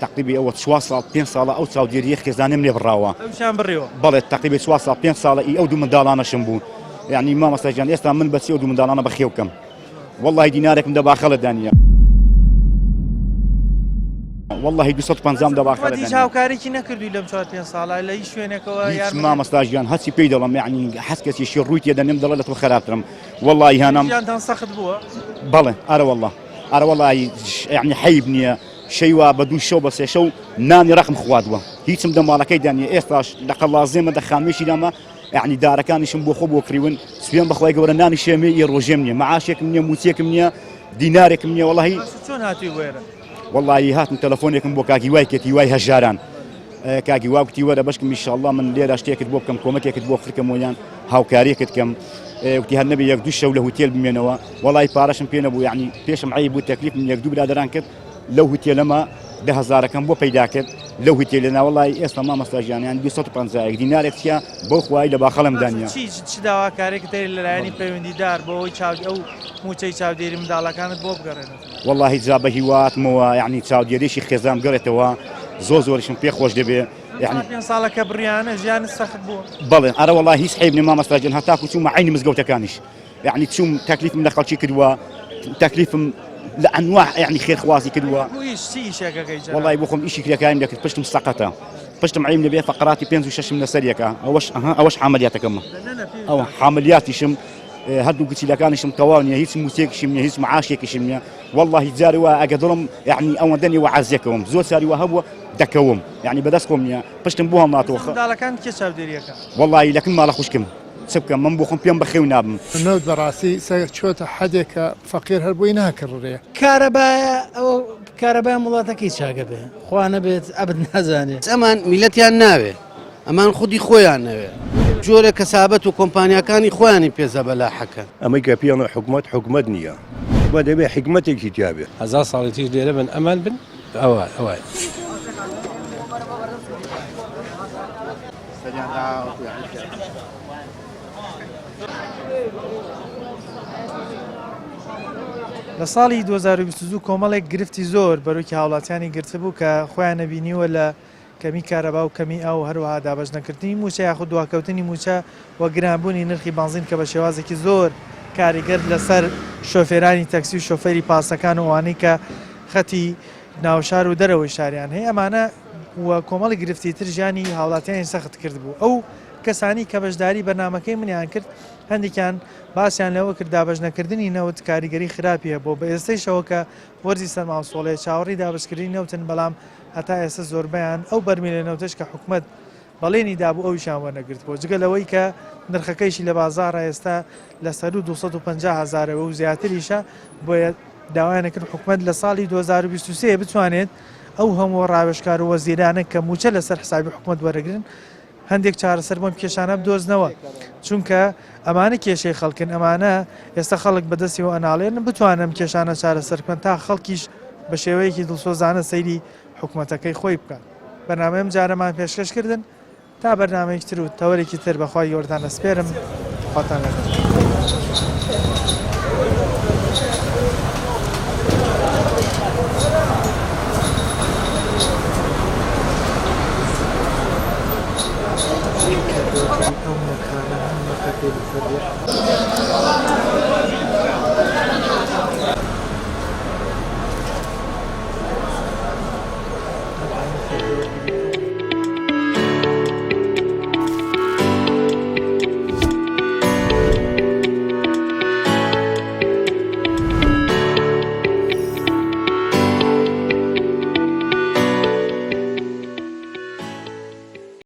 تقریبی ئەوە 4 ساڵ 5 ساڵە ئەو چاودێریە خێزانم لێ بڕاوە بەڵێ تقریبی 4 ساڵ 5 ساڵە ئەو دوو منداڵانەشم بوو یعنی مامەستا گیان ئێستا من بەچی ئەو دوو منداڵانە بەخێو بکەم والله دینارێکم دەبا خەڵێدانیا والله 250 دەبا خەڵێدانیا هاوکارێکی نەکردووی لەم 4-5 ساڵە لە هیچ شوێنێکەوە یارمەتی مامەستا گیان هەچی پێی دەڵم یعنی حەز کەسێکی ڕووی تێدا نێم دەڵێ لە تۆ خراپترم والله هانم ژیانتان سەخت بووە بەڵێ ئارە والله یعنی حەیب نییە شەیوا بە دوو شەو بە سێ شەو نانی ڕقم خوادووە هیچم دەماڵەکەی دانیە ئێستاش لە قەڵازێمە دەخانمێکی دامە یعنی دارەکانیشم بۆ خۆ بۆ کڕیون سوێن بەخوای گەورە نانی شێمێ ئی ڕۆژێم نییە معاشێکم نییە موچێکم نییە دینارێکم نییە والله چۆن هاتووی وێرە والله هاتم تەلەفۆنێکم بۆ کاکی وای کێتی وای هەژاران کاگی واوتی وەرە بەشکم میشاءله من لێرە شتێکت بۆ بکەم کۆمەکێکت بۆ خرکەم ویان هاوکاریەکت کەم وتی هەر نەبێ یەک دوو شەو لە هوتێل بمێنەوە وڵی پارەشم پێ نەبوو یعنی پێشم عیب بوو تەکلیف من یەک دوو برادران کرد لەو هوتێلەمە 10,000ەکەم بۆ پەیدا کرد لەو هوتێلە وڵی ئێستا مامەستاژیان 250 دینارێک چیا بۆ خوای لە باخەڵم دانیا چ داواکارێک دەری لەلایەنی پەیوەندیدار بۆەوەی ئەو موچەی چاودێری منداڵەکانت بۆ بگەڕێنێت والله جا بە هیواتمەوە یعنی چاودێریشی خێزام گەڕێتەوە زۆرشم پێ خۆش دەبێ يعني 5 ساڵەکە بڕیانە ژیان سەخت بووە بەڵێ ئەرە والله هیچ حیبنی مامەستاجن هەتاکو چوومە عینی مزگەوتەکانیش یعنی چوم تەکلیفم لە خەڵکی کردووە تەکلیفم لە ئەنواع یعنی خێرخوازی کردووە والله بۆ خۆم ئیشی کرێکایم دەکرد پشتم سەقەتە پشتم عیم لەبێ فقراتی 5 و 6 لەسەریەکە ئەوەش حاملیاتەکەمە ئەو حاملیاتیشم هەردوو گچیلەکانیشم تەواو نییە هیچ موسێکیشم نییە هیچ معاشێکیشم نییە والله جاري ئەگە دڵم یعنی ئەوەندەنی وەعازیەکەوم زۆر ساری وە هەبووە دەکەوم یعنی بەدەست خۆم نییە پشتم بۆ هەڵ ناتەوە منداڵەکان کێ چاودێریەکە والله لەکن ماڵە خوشکم چ بکەم من بۆ خۆم پێم بەخێو نابم نەوت بەڕاستی چۆتە حەدێکە فەقیر هەربووی ناکڕێ کارەبایە ئەوە کارەبای وڵاتەکەی چاگە بێ خوا نەبێت ئەبد نازانێت ئەمان میلەتیان ناوێ ئەمان خودی خۆیان نەوێ جۆرە کەسابەت و کۆمپانیەکانی خۆیانی پێزە بەلاحەکە ئەمەی کە پێڵە حکومت نییە بە دەبێ حکمتێکی تیاابێ 1000 ساڵی تیش لێرە بن ئەمان بن ئەوە لە ساڵی 2022 کۆمەڵێک گرفتی زۆر بەروکی هاوڵاتیانی گرتبوو کە خۆیان نەبینیوە لە کەمی کارەبا و کەمی ئەو هەروەها دابەشنەکردنی موچە یاخود دواکەوتنی موچە و گرانبوونی نرخی بنزین کە بە شێوازێکی زۆر کاریگەر لەسەر شۆفێرانی تەکسی و شۆفێری پاسەکان و ئەوانەی کە خەتی ناوشار و دەرەوەی شاریان هەیە ئەمانە و کۆمەڵی گرفتی تر ژیانی هاوڵاتیانی سەخت کرد بوو ئەو کەسانی کە بەشداری بەرنامەکەی منیان کرد هەندێکیان باسییان لەوە کرد دابەشنەکردنی نەوت کاریگەری خراپیە بۆ بە ئێستەیشەوە کە وەرزی سەرماوسۆڵەیە چاوەڕی دابشکردنی نەوتن بەڵام هەتا ئێستا زۆربیان ئەو بەرمیلە نەوتش کە حکومت بەڵێنی دابوو ئەویشان وەرنەگرت بۆ جگە لەوەی کە نرخەکەیشی لە بازاڕ ئێستا لەسەر 250,000 و زیاتریشە بۆیە داوایانە کرد حکومت لە ساڵی 2023 بتوانێت ئەو هەموو ڕاوێژکار و وەزیرانە کە موچە لەسەر حسابی حکومت وەرەگرن هەندێک چارەسەر بۆم کێشانە بدۆزنەوە چونکە ئەمانە کێشەی خەڵکن ئەمانە ئێستا خەڵک بەدەستیەوە ئەناڵێن بتوانم کێشانە چارەسەرکەن تا خەڵکیش بە شێوەیەکی دڵسۆزانە سەیری حکومەتەکەی خۆی بکات بەنامەیەم جارەمان پێشکەشکردن تا بەرنامەیەکتر و تەوەرێکی تر بەخوای گەورەتان دەسپێرم خواتان لەگەڵ